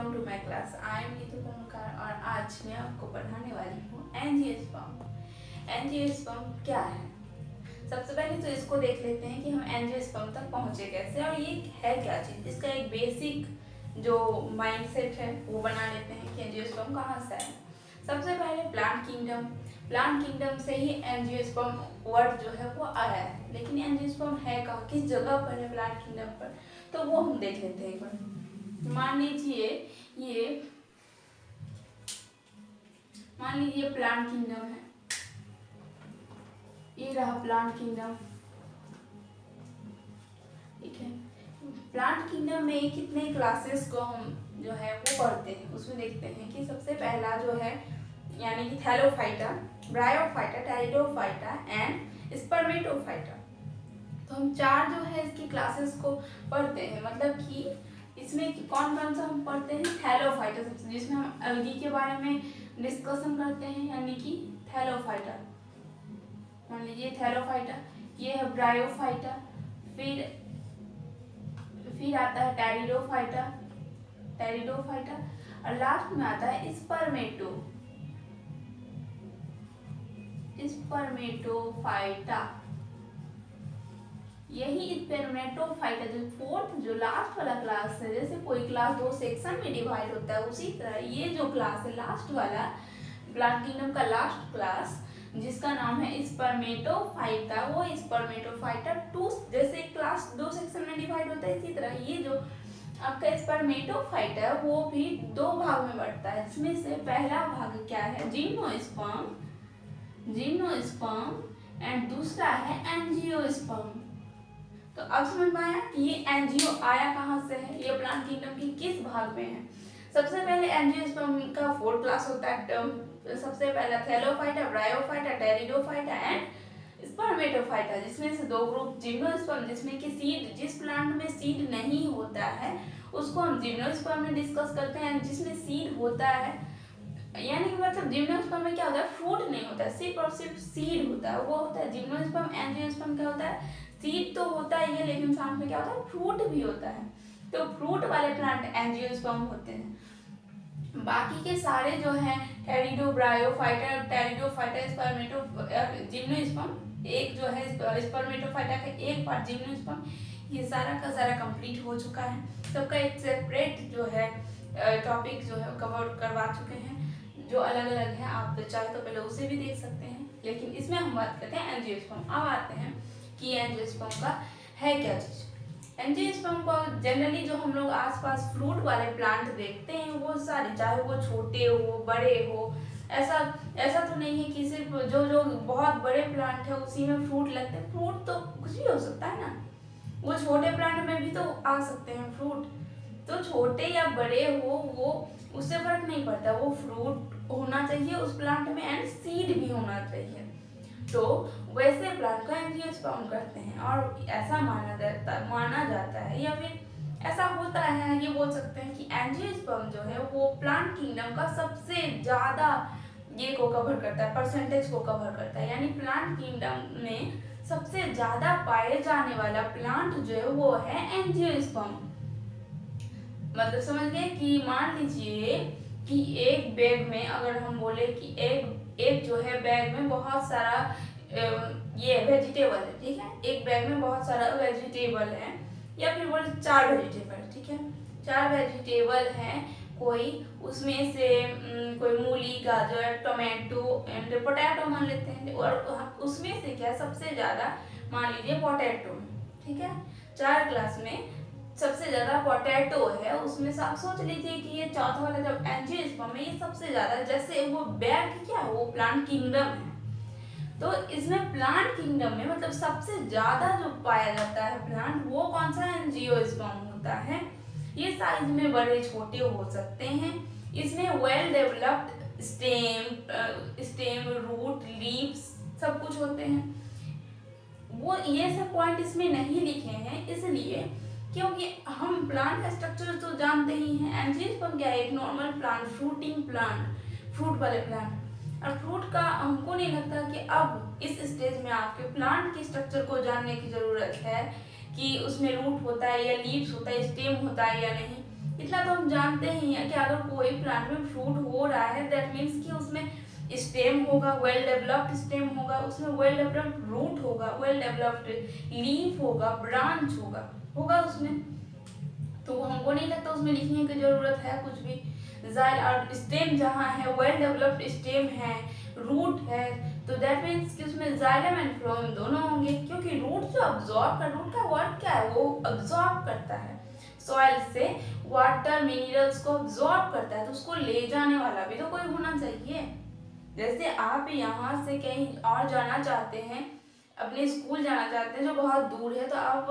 Welcome to my class. I am Neetu Karmakar और आज मैं आपको पढ़ाने वाली हूँ एंजियोस्पर्म। एंजियोस्पर्म क्या है? सबसे पहले तो इसको देख लेते हैं कि हम एंजियोस्पर्म तक पहुँचे कैसे और ये है क्या चीज़। इसका एक बेसिक जो माइंडसेट है वो बना लेते हैं कि एंजियोस्पर्म कहाँ से है। सबसे पहले प्लांट किंगडम से ही एंजियोस्पर्म वर्ड जो है वो आया है। लेकिन एंजियोस्पर्म है कहाँ, किस जगह पर है प्लांट किंगडम पर, तो वो हम देख लेते हैं एक बार। मान लीजिए प्लांट किंगडम है, ये रहा प्लांट किंगडम। ठीक है, प्लांट किंगडम में कितने क्लासेस को हम जो है वो पढ़ते हैं, उसमें देखते हैं कि सबसे पहला जो है यानी कि Thallophyta, bryophyta, pteridophyta and Spermatophyta. तो हम चार जो है इसकी क्लासेस को पढ़ते हैं। मतलब कि इसमें कौन कौन सा हम पढ़ते हैं? थैलोफाइटा सबसे, जिसमें हम अलगी के बारे में डिस्कशन करते हैं, यानी कि थैलोफाइटा। मान लीजिए थैलोफाइटा, ये है ब्रायोफाइटा, फिर आता है टेरिडोफाइटा और लास्ट में आता है स्पर्मेटोफाइटा। यही स्पर्मेटोफाइटा जो फोर्थ जो लास्ट वाला क्लास है, जैसे कोई क्लास दो सेक्शन में डिवाइड होता है, उसी तरह ये जो क्लास है लास्ट वाला प्लांट किंगडम का लास्ट क्लास जिसका नाम है स्पर्मेटोफाइटा, वो स्पर्मेटोफाइटा टू, जैसे क्लास दो सेक्शन में डिवाइड होता है इसी तरह ये जो आपका स्पर्मेटोफाइटा है वो भी दो भाग में बढ़ता है। इसमें से पहला भाग क्या है? जिम्नोस्पर्म एंड दूसरा है एंजियोस्पर्म। तो अब समझ में आया कि ये एंजियो आया कहाँ से है, ये प्लांट किंगडम के किस भाग में है। सबसे पहले एंजियोस्पर्म का 4 क्लास होता है। सबसे पहला Thallophyta, bryophyta, pteridophyta and Spermatophyta, जिसमें से दो ग्रुप जिम्नोस्पर्म, जिसमें कि सीड, जिस प्लांट में सीड नहीं होता है उसको हम जिम्नोस्पर्म में डिस्कस करते हैं। जिसमें सीड होता है यानी कि मतलब जिम्नोस्पर्म में क्या होता है, फ्रूट नहीं होता है, सिर्फ और सिर्फ सीड होता है, वो होता है जिम्नोस्पर्म। एंजियोस्पर्म क्या होता है, सीड तो होता ही है लेकिन साथ में क्या होता है, फ्रूट भी होता है। तो फ्रूट वाले प्लांट एंजियोस्पर्म होते हैं। बाकी के सारे जो हैं टेरिडो, ब्रायोफाइटा, टेरिडोफाइटा, जिम्नोस्पर्म, एक जो है स्पर्मेटोफाइटा का एक पार्ट जिम्नोस्पर्म, ये सारा का सारा कंप्लीट हो चुका है। सबका एक सेपरेट जो है टॉपिक जो है कवर करवा चुके हैं, जो अलग अलग है। आप चाहे तो पहले उसे भी देख सकते हैं, लेकिन इसमें हम बात करते हैं एंजियोस्पर्म। अब आते हैं कि एंजियोस्पर्म का है क्या चीज। एंजियोस्पर्म को जनरली जो हम लोग आसपास फ्रूट वाले प्लांट देखते हैं वो सारे, चाहे वो छोटे हो बड़े हो, ऐसा तो नहीं है कि सिर्फ जो बहुत बड़े प्लांट है उसी में फ्रूट लगते हैं। फ्रूट तो कुछ भी हो सकता है ना, वो छोटे प्लांट में भी तो आ सकते हैं फ्रूट। तो छोटे या बड़े हो वो उससे फर्क नहीं पड़ता, वो फ्रूट होना चाहिए उस प्लांट में एंड सीड भी होना चाहिए। तो वैसे प्लांट का एंजियोस्पर्म करते हैं और ऐसा माना जाता है या फिर ऐसा होता है, ये बोल सकते हैं कि एंजियोस्पर्म जो है वो प्लांट किंगडम का सबसे ज्यादा ये को कवर करता है, परसेंटेज को कवर करता है। यानी प्लांट किंगडम में सबसे ज्यादा पाए जाने वाला प्लांट जो है वो है एंजियोस्पर्म। मतलब समझ गए कि मान लीजिए कि एक बैग में अगर हम बोले कि एक जो है बैग में बहुत सारा ये वेजिटेबल है, ठीक है, एक बैग में बहुत सारा वेजिटेबल है, या फिर बोले 4 वेजिटेबल, ठीक है, 4 वेजिटेबल हैं, कोई उसमें से कोई मूली, गाजर, टोमेटो एंड पोटैटो मान लेते हैं, और उसमें से क्या सबसे ज्यादा मान लीजिए पोटैटो, ठीक है, 4 क्लास में सबसे ज्यादा पोटैटो है, उसमें से आप सोच लीजिए कि ये चौथा वाला जब एंजियोस्पर्म है ये सबसे ज्यादा, जैसे वो बैग क्या है वो प्लांट किंगडम है, तो इसमें प्लांट किंगडम में मतलब सबसे ज्यादा जो पाया जाता है प्लांट वो कौन सा एंजियोस्पर्म होता है। ये साइज में बड़े छोटे हो सकते हैं, इसमें well developed stem, root, leaves सब कुछ होते हैं। वो ये सब पॉइंट इसमें नहीं लिखे हैं इसलिए क्योंकि हम प्लांट का स्ट्रक्चर तो जानते ही हैं। एंजियोस्पर्म क्या है, एक normal plant, fruiting plant, fruit वाले प्लांट, और फ्रूट का हमको नहीं लगता कि अब इस स्टेज में आपके प्लांट के स्ट्रक्चर को जानने की जरूरत है कि उसमें रूट होता है या लीव्स होता है, स्टेम होता है या नहीं, इतना तो हम जानते ही हैं कि अगर कोई प्लांट में फ्रूट हो रहा है दैट मीन्स कि उसमें स्टेम होगा, वेल डेवलप्ड स्टेम होगा, उसमें वेल डेवलप्ड रूट होगा, वेल डेवलप्ड लीफ होगा, ब्रांच होगा उसमें। तो हमको नहीं लगता उसमें लिखने की जरूरत है कुछ भी। जाइल और स्टेम जहाँ है, वेल डेवलप्ड स्टेम है, रूट है, तो दैट मीन्स कि उसमें जाइलम एंड फ्लोएम दोनों होंगे, क्योंकि रूट जो रूट का वर्क क्या है, वो अब्जॉर्ब करता है सॉइल से वाटर मिनरल्स को अब्जॉर्ब करता है, तो उसको ले जाने वाला भी तो कोई होना चाहिए। जैसे आप यहाँ से कहीं और जाना चाहते हैं, अपने स्कूल जाना चाहते हैं जो बहुत दूर है, तो आप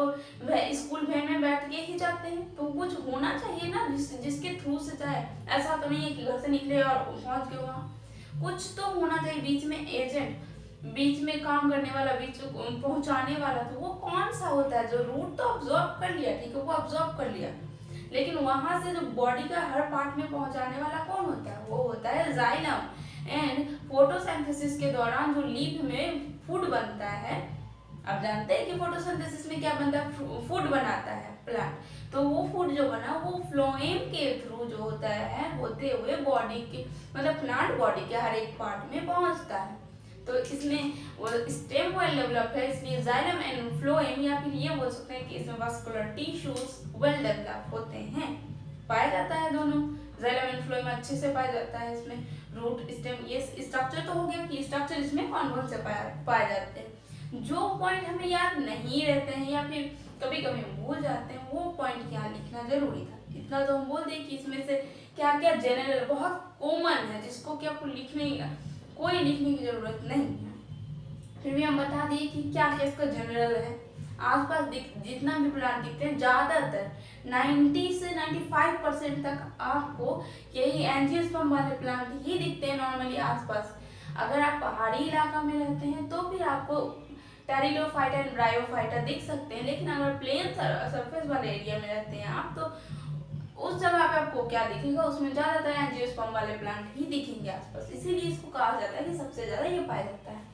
स्कूल वैन में बैठ के ही जाते हैं, तो कुछ होना चाहिए ना जिसके थ्रू से जाए। ऐसा तो नहीं है कि घर से निकले और पहुंच गए वहाँ, कुछ तो होना चाहिए बीच में एजेंट, बीच में काम करने वाला, बीच पहुंचाने वाला। तो वो कौन सा होता है? जो रूट तो ऑब्जॉर्ब कर लिया, ठीक है, वो ऑब्जॉर्ब कर लिया, लेकिन वहां से जो बॉडी का हर पार्ट में पहुंचाने वाला कौन होता है? वो होता है जाइलम। एंड फोटोसिंथेसिस के दौरान जो लीफ में फूड बनता है, आप जानते हैं कि फोटोसिंथेसिस में क्या बनता है, फूड बनाता है प्लांट, तो वो फूड जो बना वो फ्लोएम के थ्रू जो होता है होते हुए बॉडी के मतलब प्लांट बॉडी के हर एक पार्ट में पहुंचता है। तो इसमें वो स्टेम वेल डेवलप है, इसलिए जाइलम एंड फ्लोएम, या फिर ये बोल सकते हैं कि इसमें वास्कुलर टिश्यूज वेल डेवलप होते हैं, पाया जाता है दोनों, जाइलम एंड फ्लोएम अच्छे से पाया जाता है इसमें। रूट स्टेम ये स्ट्रक्चर तो हो गया कि स्ट्रक्चर इसमें कौन से पाए जाते हैं। जो पॉइंट हमें याद नहीं रहते हैं या फिर कभी कभी भूल जाते हैं, वो पॉइंट यहाँ लिखना जरूरी था। इतना तो हम बोल दें कि इसमें से क्या क्या जनरल बहुत कॉमन है, जिसको कि आपको कोई लिखने की जरूरत नहीं है, फिर भी हम बता दिए कि क्या क्या इसका जनरल है। आसपास जितना भी प्लांट दिखते हैं, ज्यादातर 90 से 95% तक आपको यही एंजियोस्पर्म वाले प्लांट ही दिखते हैं नॉर्मली आसपास। अगर आप पहाड़ी इलाका में रहते हैं तो फिर आपको टेरिडोफाइटा एंड ब्रायोफाइटा दिख सकते हैं, लेकिन अगर प्लेन सरफेस वाले एरिया में रहते हैं आप, तो उस जगह पे आपको क्या दिखेगा, उसमें ज्यादातर एंजियोस्पर्म वाले प्लांट ही दिखेंगे आसपास, इसीलिए इसको कहा जाता है कि सबसे ज्यादा ये पाया जाता है।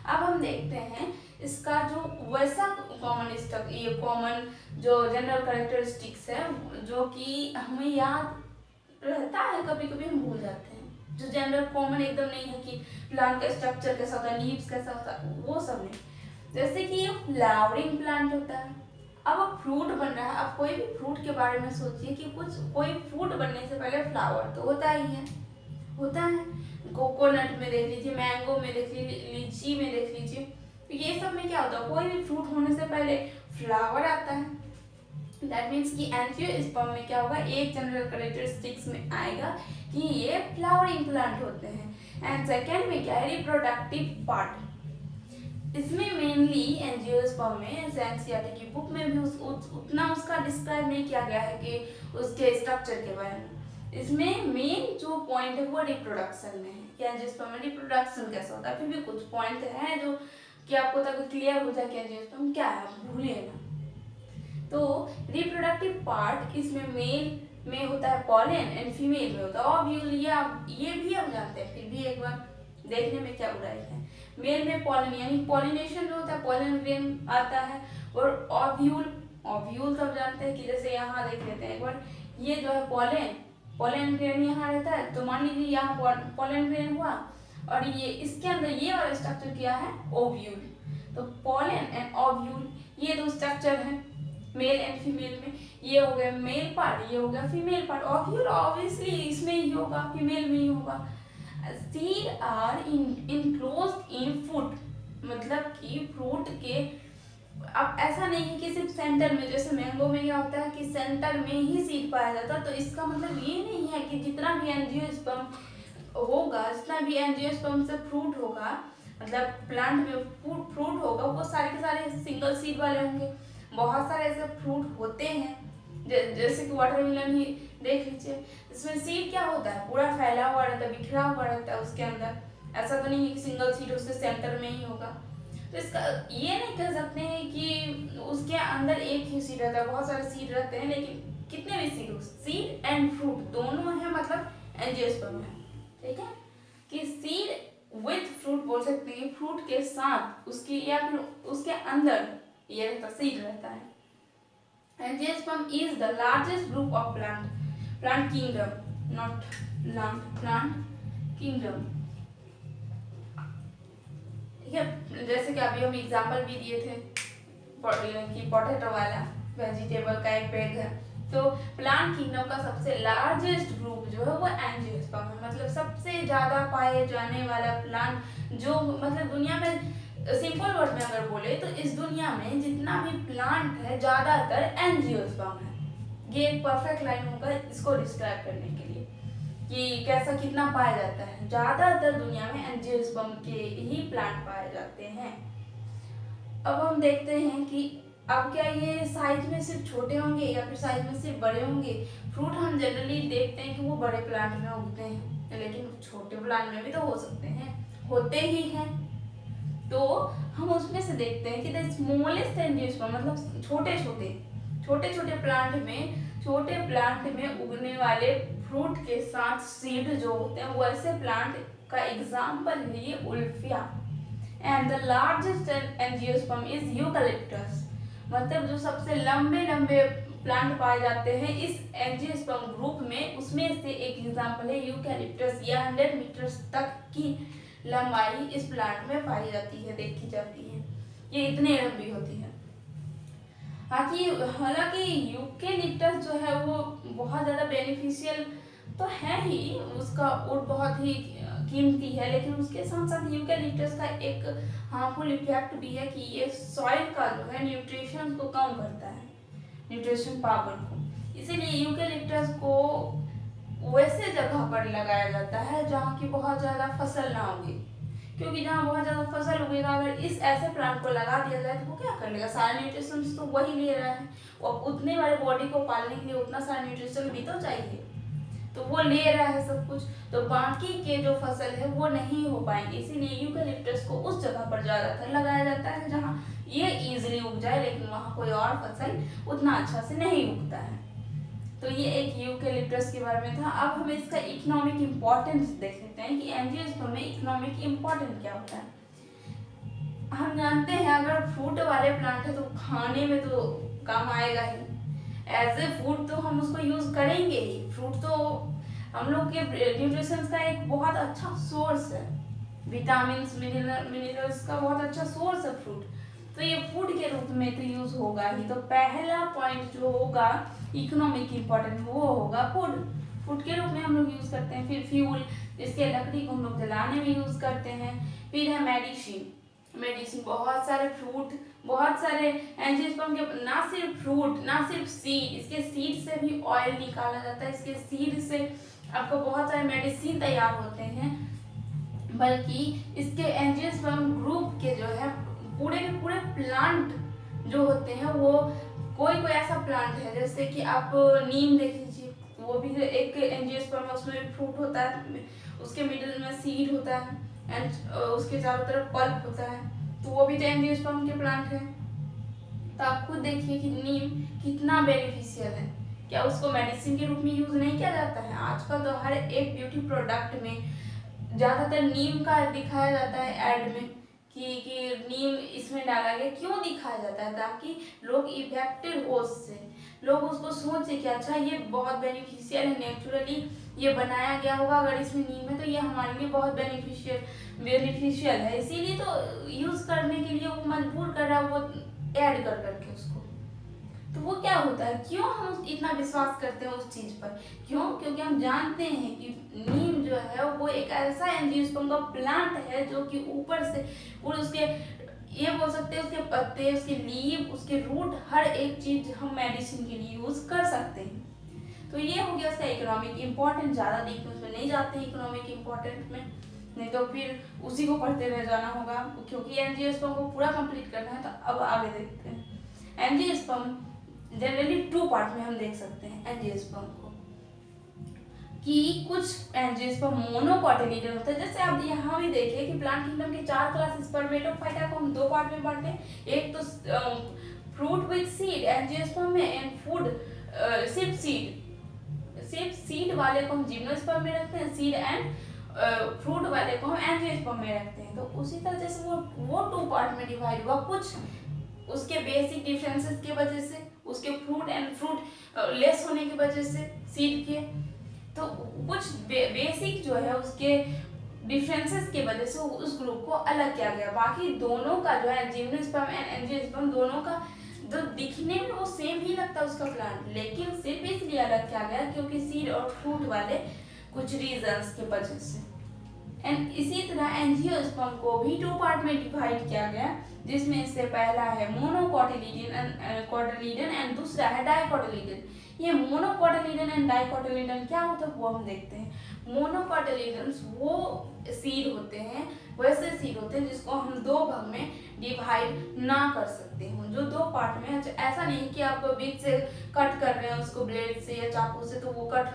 अब हम देखते हैं इसका जो वैसा कॉमन जो जनरल कैरेक्टरिस्टिक्स है, जो कि हमें याद रहता है, कभी कभी हम भूल जाते हैं। जो जनरल कॉमन एकदम नहीं है कि प्लांट का स्ट्रक्चर कैसा होता है, लीव्स कैसा होता है, वो सब नहीं। जैसे कि ये फ्लावरिंग प्लांट होता है, अब फ्रूट बन रहा है। अब कोई भी फ्रूट के बारे में सोचिए कि कोई फ्रूट बनने से पहले फ्लावर तो होता ही है, होता है। कोकोनट में देख लीजिए, मैंगो में देख लीजिए, लीची में देख लीजिए, तो ये सब में क्या होता है, कोई भी फ्रूट होने से पहले फ्लावर आता है। दैट मीन्स कि एंजियोस्पर्म में क्या होगा, एक जनरल कैरेक्टरिस्टिक्स में आएगा कि ये फ्लावरिंग प्लांट होते हैं। एंड सेकेंड में क्या है, रिप्रोडक्टिव पार्ट। इसमें मेनली एंजियोस्पर्म में एनसीईआरटी की बुक में भी उतना उसका डिस्क्राइब नहीं किया गया है कि उसके स्ट्रक्चर के बारे में। इसमें मेन जो पॉइंट है वो रिप्रोडक्शन में है कि एंजियोस्पर्म में रिप्रोडक्शन कैसा होता है। फिर भी कुछ पॉइंट है जो कि आपको तक क्लियर हो जाए कि एंजियोस्पर्म क्या है, भूलिए ना। तो रिप्रोडक्टिव पार्ट इसमें मेल में होता है पॉलन एंड फीमेल में होता है ओव्यूल। ये भी हम जानते हैं, फिर भी एक बार देखने में क्या बुराई है। मेल में पॉलन यानी पॉलिनेशन जो होता है, पॉलन ग्रेन आता है, और ओव्यूल सब जानते हैं कि जैसे यहाँ देख लेते हैं एक बार, ये जो है पॉलन ग्रेन यहाँ रहता है, तो मान लीजिए यहाँ पॉलन ग्रेन हुआ और ये इसके अंदर ये वाला स्ट्रक्चर क्या है, ओव्यूल। तो पॉलन एंड ओव्यूल ये दो स्ट्रक्चर है मेल एंड फीमेल में। ये हो गया मेल पार्ट, ये हो गया फीमेल पार्ट। ओव्यूल ऑब्वियसली इसमें ही होगा, फीमेल में ही होगा। Seed are enclosed in fruit, मतलब कि फ्रूट के, अब ऐसा नहीं है कि सिर्फ सेंटर में, जैसे मैंगो में क्या होता है कि सेंटर में ही सीड पाया जाता है, तो इसका मतलब ये नहीं है कि जितना भी एंजियोस्पर्म होगा, जितना भी एंजियोस्पर्म से फ्रूट होगा, मतलब प्लांट में फ्रूट होगा, वो सारे के सारे सिंगल सीड वाले होंगे। बहुत सारे ऐसे फ्रूट होते हैं जैसे कि वाटरमेलन ही देख लीजिए, इसमें सीड क्या होता है, पूरा फैला हुआ रहता है, बिखरा हुआ रहता है उसके अंदर। ऐसा तो नहीं है कि सिंगल सीड उसके सेंटर में ही होगा। तो इसका ये नहीं कह सकते हैं कि उसके अंदर एक ही सीड रहता है, बहुत सारे सीड रहते हैं, लेकिन कितने भी सीड एंड फ्रूट दोनों है, मतलब एंजियोस्पर्म है, ठीक है। कि सीड विथ फ्रूट बोल सकते हैं, फ्रूट के साथ उसकी या फिर उसके अंदर ये रहता, सीड रहता है। Angiosperm is the largest group of plant, plant kingdom, not plant, plant kingdom. ठीक है, जैसे कि अभी हम एग्जाम्पल भी दिए थे कि पोटैटो वाला वेजिटेबल का एक पेड़ है। तो प्लांट किंगडम का सबसे लार्जेस्ट ग्रुप जो है वो एंजियोस्पर्म है, मतलब सबसे ज्यादा पाए जाने वाला प्लांट जो, मतलब दुनिया में सिंपल वर्ड में अगर बोले तो इस दुनिया में जितना भी प्लांट है ज्यादातर एंजियोस्पर्म है। ये एक परफेक्ट लाइन होगा इसको डिस्क्राइब करने के लिए कि कैसा कितना पाया जाता है। ज्यादातर दुनिया में एंजियोस्पर्म के ही प्लांट पाए जाते हैं। अब हम देखते हैं कि अब क्या ये साइज में सिर्फ छोटे होंगे या फिर साइज में सिर्फ बड़े होंगे। फ्रूट हम जनरली देखते हैं कि वो बड़े प्लांट में उगते हैं, लेकिन छोटे प्लांट में भी तो हो सकते हैं, होते ही हैं। तो हम उसमें से देखते हैं कि द स्मॉलेस्ट एंजियोस्पर्म, मतलब छोटे छोटे प्लांट में उगने वाले फ्रूट के साथ सीड जो होते हैं वो ऐसे प्लांट का एग्जाम्पल है ये Wolffia. And the largest angiosperm is eucalyptus, मतलब जो सबसे लंबे लंबे प्लांट पाए जाते हैं इस एंजियोस्पर्म ग्रुप में, उसमें से एक एग्जाम्पल है यूकलिप्टस। यह 100 मीटर तक की लंबाई इस प्लांट में पाई जाती है, देखी जाती है, ये इतने लंबी होती है। हालांकि यूकेलिप्टस जो है वो बहुत ज़्यादा बेनिफिशियल तो है ही, उसका वुड बहुत ही कीमती है, लेकिन उसके साथ साथ यूकेलिप्टस का एक हार्मफुल इफेक्ट भी है कि ये सॉइल का जो है न्यूट्रिशन को कम करता है, न्यूट्रिशन पावर को। इसीलिए यूकेलिप्टस को वैसे जगह पर लगाया जाता है जहाँ की बहुत ज़्यादा फसल ना उगे, क्योंकि जहाँ बहुत ज़्यादा फसल उगेगा अगर इस ऐसे प्लांट को लगा दिया जाए तो वो क्या कर लेगा, सारा न्यूट्रिशन तो वही ले रहा है, और उतने वाले बॉडी को पालने के लिए उतना सारा न्यूट्रिशन भी तो चाहिए, तो वो ले रहा है सब कुछ, तो बाकी के जो फसल है वो नहीं हो पाएंगे। इसीलिए यूकेलिप्टस को उस जगह पर ज़्यादातर लगाया जाता है जहाँ ये इजीली उग जाए, लेकिन वहाँ कोई और फसल उतना अच्छा से नहीं उगता है। तो ये एक यूकेलिप्टस के बारे में था। अब हम इसका इकोनॉमिक इम्पोर्टेंस देख लेते हैं कि एंजियोस्पर्म में इकोनॉमिक इम्पोर्टेंस क्या होता है। हम जानते हैं अगर फ्रूट वाले प्लांट है तो खाने में तो काम आएगा ही, एज ए फूड तो हम उसको यूज करेंगे ही। फ्रूट तो हम लोग के न्यूट्रिशन का एक बहुत अच्छा सोर्स है, विटामिन मिनरल्स का बहुत अच्छा सोर्स है फ्रूट, तो ये फूड के रूप में तो यूज होगा ही। तो पहला पॉइंट जो होगा इकोनॉमिक इम्पोर्टेंट वो होगा फूड के रूप में हम लोग यूज करते हैं। फिर फ्यूल, जिसके लकड़ी को हम लोग जलाने में यूज करते हैं। फिर है मेडिसिन, बहुत सारे फ्रूट, बहुत सारे एंजियोस्पर्म के, ना सिर्फ फ्रूट ना सिर्फ सीड, इसके सीड से भी ऑयल निकाला जाता है, इसके सीड से आपको बहुत सारे मेडिसिन तैयार होते हैं। बल्कि इसके एंजियोस्पर्म ग्रुप के जो है पूरे के पूरे प्लांट जो होते हैं वो कोई ऐसा प्लांट है, जैसे कि आप नीम देख लीजिए, वो भी एक एंजियोस्पर्म, उसमें फ्रूट होता है, उसके मिडिल में सीड होता है एंड उसके चारों तरफ पल्प होता है, तो वो भी तो एंजियोस्पर्म के प्लांट है। तो आप खुद देखिए कि नीम कितना बेनिफिशियल है, क्या उसको मेडिसिन के रूप में यूज नहीं किया जाता है। आजकल तो हर एक ब्यूटी प्रोडक्ट में ज़्यादातर नीम का दिखाया जाता है एड में कि नीम इसमें डाला गया, क्यों दिखाया जाता है, ताकि लोग इफेक्टेड हो उससे, लोग उसको सोचे कि अच्छा ये बहुत बेनिफिशियल है, नेचुरली ये बनाया गया होगा, अगर इसमें नीम है तो ये हमारे लिए बहुत बेनिफिशियल है, इसीलिए तो यूज करने के लिए वो मजबूर कर रहा है वो ऐड कर करके उसको। तो वो क्या होता है, क्यों हम इतना विश्वास करते हैं उस चीज पर, क्यों, क्योंकि हम जानते हैं कि नीम जो है वो एक ऐसा एंजियोस्पर्म का प्लांट है जो कि ऊपर से और उसके ये बोल सकते हैं उसके पत्ते, उसके लीव, उसके रूट, हर एक चीज हम मेडिसिन के लिए यूज कर सकते हैं। तो ये हो गया उसका इकोनॉमिक इम्पोर्टेंट, ज़्यादा डीप उसमें नहीं जाते इकोनॉमिक इम्पोर्टेंट में, नहीं तो फिर उसी को पढ़ते रह जाना होगा, क्योंकि एंजियोस्पर्म को पूरा कंप्लीट करना है। तो अब आगे देखते हैं एंजियोस्पर्म। जनरली 2 पार्ट में हम देख सकते हैं एंजियोस्पर्म को, कि कुछ एंजियोस्पर्म मोनोकोटिलीडन होता है, जैसे आप यहाँ भी देखिए कि प्लांट किंगडम के 4 क्लास स्पर्मेटोफाइटा को हम 2 पार्ट में बांटे, एक तो फ्रूट विद सीड एंजियोस्पर्म में, एंड फूड सिर्फ सीड वाले को हम जिम्नोस्पर्म में रखते हैं, सीड एंड फ्रूट वाले को हम एंजियोस्पर्म में रखते हैं। तो उसी तरह जैसे वो 2 पार्ट में डिवाइड हुआ, कुछ उसके बेसिक डिफरेंसेस की वजह से उसके फ्रूट एंड फ्रूट लेस होने की वजह से सीड के। तो कुछ बेसिक जो है उसके डिफरेंसेस की वजह से उस ग्रुप को अलग किया गया। बाकी दोनों का जो है जिम्नोस्पर्म एंड एंजियोस्पर्म दोनों का जो दिखने में वो सेम ही लगता है उसका प्लांट, लेकिन सिर्फ इसलिए अलग किया गया क्योंकि सीड और फ्रूट वाले कुछ रीजंस के वजह से। एंड इसी तरह एंजियोस्पर्म को भी 2 पार्ट में डिवाइड किया गया, जिसमें से पहला है मोनोकोटिलीडन एंड दूसरा है डाइकोटिलीडन। ये मोनोकोटिलीडन एंड डाइकोटिलीडन क्या होता है वो हम देखते हैं। मोनोकोटिलीडन्स वो सीड होते हैं, वैसे सीड होते हैं जिसको हम 2 भाग में डिवाइड ना कर सकते हो, जो 2 पार्ट में। ऐसा नहीं कि आप बीच से कट कर रहे हैं उसको ब्लेड से या चाकू से, तो वो कट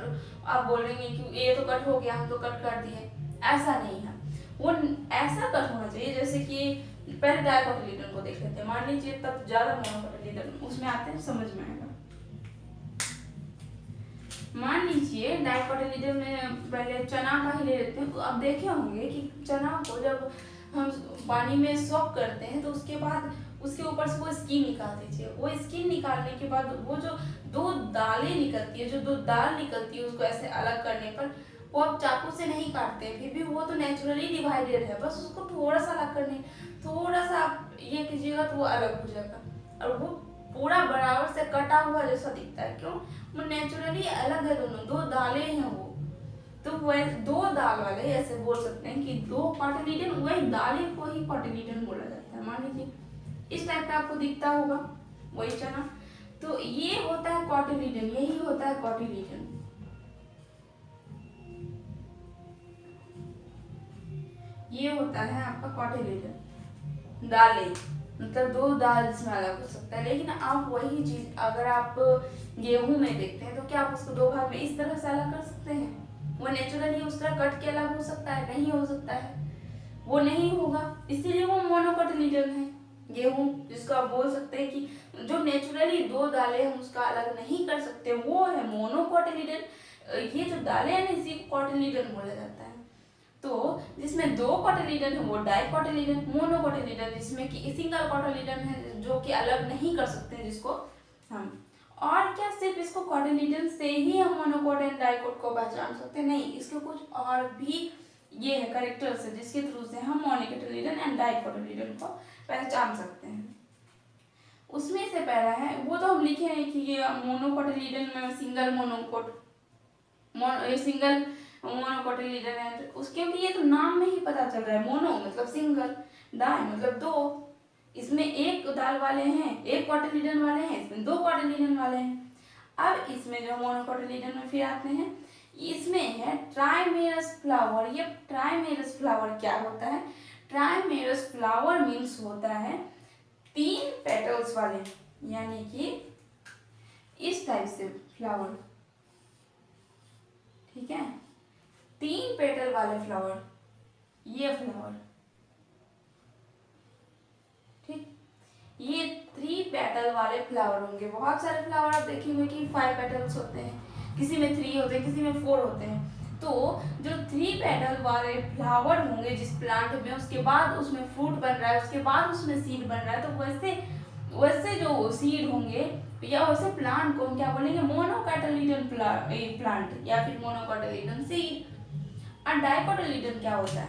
आप बोल रहे हैं कि ये तो कट हो गया हम तो कट कर दिए, ऐसा नहीं है। वो ऐसा कट होना चाहिए जैसे कि पहले डाइकोटिलीडन को देख लेते हैं। मान लीजिए तब ज्यादा मोनोकोटिलीडन उसमें आते हैं, समझ में आएगा। मान लीजिए डाइकोटिलीडन में पहले चना का ही ले लेते हैं। तो आप देखे होंगे कि चना को जब हम पानी में सोक करते हैं तो उसके बाद उसके ऊपर से वो स्किन निकाल दीजिए। वो स्किन निकालने के बाद वो जो 2 दालें निकलती है, जो 2 दाल निकलती है, उसको ऐसे अलग करने पर वो आप चाकू से नहीं काटते हैं, फिर भी वो तो नेचुरली डिवाइडेड है, बस उसको थोड़ा सा अलग करने, थोड़ा सा आप ये कीजिएगा तो वो अलग हो जाएगा और वो पूरा बराबर से कटा हुआ जैसा दिखता है। क्यों? वो नेचुरली अलग है, दोनों 2 दालें हैं वो। तो वह 2 दाल वाले ऐसे बोल सकते हैं कि 2 कोटिलीडन, वही दालें को ही कोटिलीडन बोला जाता है। मान लीजिए इस टाइप का आपको दिखता होगा वही चना, तो ये होता है कोटिलीडन, यही होता है कोटिलीडन। ये होता है आपका कोटिलीडन, दालें, मतलब 2 दाल इसमें अलग हो सकता है। लेकिन आप वही चीज अगर आप गेहूं में देखते हैं तो क्या आप उसको 2 भाग में इस तरह से अलग कर सकते हैं? वो नेचुरली उस तरह कट के अलग हो सकता है? नहीं हो सकता है, वो नहीं होगा। इसीलिए वो मोनोकोटिलीडन है गेहूं, जिसको आप बोल सकते हैं कि जो नेचुरली 2 दालें हम उसका अलग नहीं कर सकते, वो है मोनोकोटिलीडन। ये जो दालें हैं इसी को कोटिलीडन बोला जाता है। तो जिसमें 2 कोटिलीडन है वो डाइकोटिलीडन। मोनोकोटिलीडन जिसमें कि सिंगल कोटिलीडन है, जो कि अलग नहीं कर सकते जिसको हम। और क्या सिर्फ इसको कोटिलीडन से ही हम मोनोकोट एंड डाइकोट को पहचान सकते हैं? नहीं, इसके कुछ और भी ये है कैरेक्टर्स है जिसके थ्रू से हम मोनोकोटिलीडन एंड डाइकोटिलीडन को पहचान सकते हैं। उसमें से पहला है, वो तो हम लिखे हैं कि ये मोनोकोटिलीडन में सिंगल मोनोकोटिलीडन है उसके, ये तो नाम में ही पता चल रहा है। मोनो मतलब सिंगल, डाई मतलब 2। इसमें 1 दाल वाले हैं, 1 कोटिलीडन वाले हैं, इसमें 2 कोटिलीडन वाले हैं। अब इसमें जो मोनोकोटिलीडन में फिर आते हैं, इसमें है ट्राइमेरस फ्लावर। ये ट्राइमेरस फ्लावर क्या होता है? ट्राइमेरस फ्लावर मीन्स होता है 3 पेटल्स वाले, यानी कि इस टाइप से फ्लावर, ठीक है, 3 पेटल वाले फ्लावर, ये फ्लावर, ठीक, ये 3 पेटल वाले फ्लावर होंगे। बहुत सारे फ्लावर आप देखेंगे कि 5 पेटल्स होते हैं, किसी में 3 होते हैं, किसी में 4 होते हैं। तो जो 3 पेटल वाले फ्लावर होंगे जिस प्लांट में, उसके बाद उसमें फ्रूट बन रहा है, उसके बाद उसमें सीड बन रहा है, तो वैसे जो सीड होंगे या वैसे प्लांट को हम क्या बोलेंगे? मोनोकोटिलीडन प्लांट या फिर मोनोकोटिलीडन सीड। और डाइकोटिलीडन क्या होता है?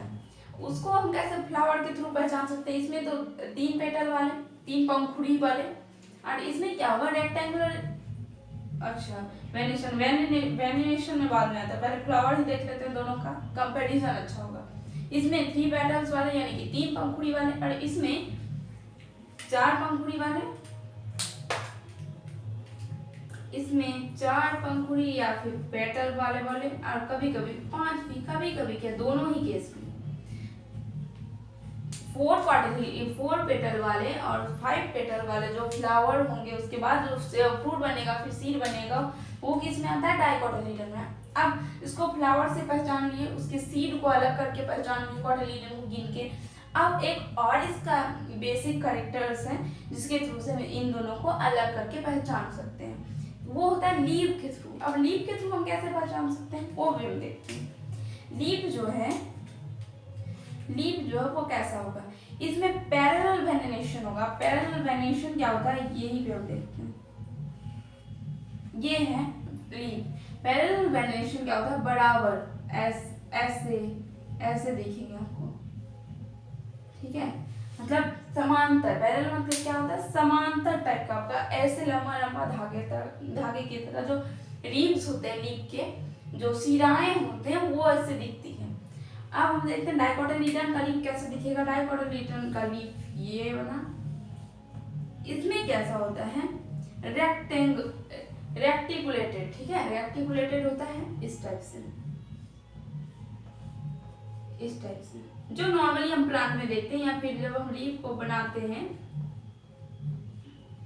उसको हम कैसे फ्लावर के थ्रू पहचान सकते हैं? इसमें तो 3 पेटल वाले, 3 पंखुड़ी वाले, और इसमें क्या होगा? रेक्टेंगुलर। अच्छा, वेनिनेशन में बाद में आता है, पहले फ्लावर ही देख लेते हैं, दोनों का कंपैरिजन अच्छा होगा। इसमें 3 पेटल्स वाले यानी कि 3 पंखुड़ी वाले, और इसमें 4 पंखुड़ी वाले, इसमें 4 पंखुड़ी या फिर पेटल वाले, और कभी कभी 5 भी, कभी कभी क्या दोनों ही केस में 4 पेटल वाले और 5 पेटल वाले जो फ्लावर होंगे, उसके बाद जो फ्रूट बनेगा, फिर सीड बनेगा, वो किस में आता है? डाइकोटिलीडन में। अब इसको फ्लावर से पहचान लिए, उसके सीड को अलग करके पहचान लिए कोटिलीडन को गिन के। अब एक और इसका बेसिक कैरेक्टर्स है जिसके थ्रू से हम इन दोनों को अलग करके पहचान सकते हैं, वो होता है लीफ के थ्रू। अब लीफ के थ्रू हम कैसे पहचान सकते हैं वो भी हम देखते हैं। लीफ जो है वो कैसा होगा? इसमें पैरेलल वेनिनेशन होगा। पैरेलल वेनिनेशन क्या होता है? यही भी हम देखते हैं। ये है लीफ। पैरेलल वेनेशन क्या होता है, बराबर ऐसे ऐसे दिखेंगे आपको, ठीक है, मतलब समांतर। पैरेलल मतलब क्या होता है, समांतर टाइप का, आपका ऐसे लंबा लंबा धागे की तरह जो रीब्स होते हैं, लीफ के जो सिराएं होते हैं वो ऐसे दिखती है। अब हम देखते हैं डाइकोटिलेडन का लीफ कैसे दिखेगा। डाइकोटिलेडन का लीफ ये बना, इसमें कैसा होता है, रेक्टिकुलेटेड, ठीक है, रेक्टिकुलेटेड होता है इस टाइप से, इस टाइप से जो नॉर्मली हम प्लांट में देखते हैं, या फिर जब हम लीफ को बनाते हैं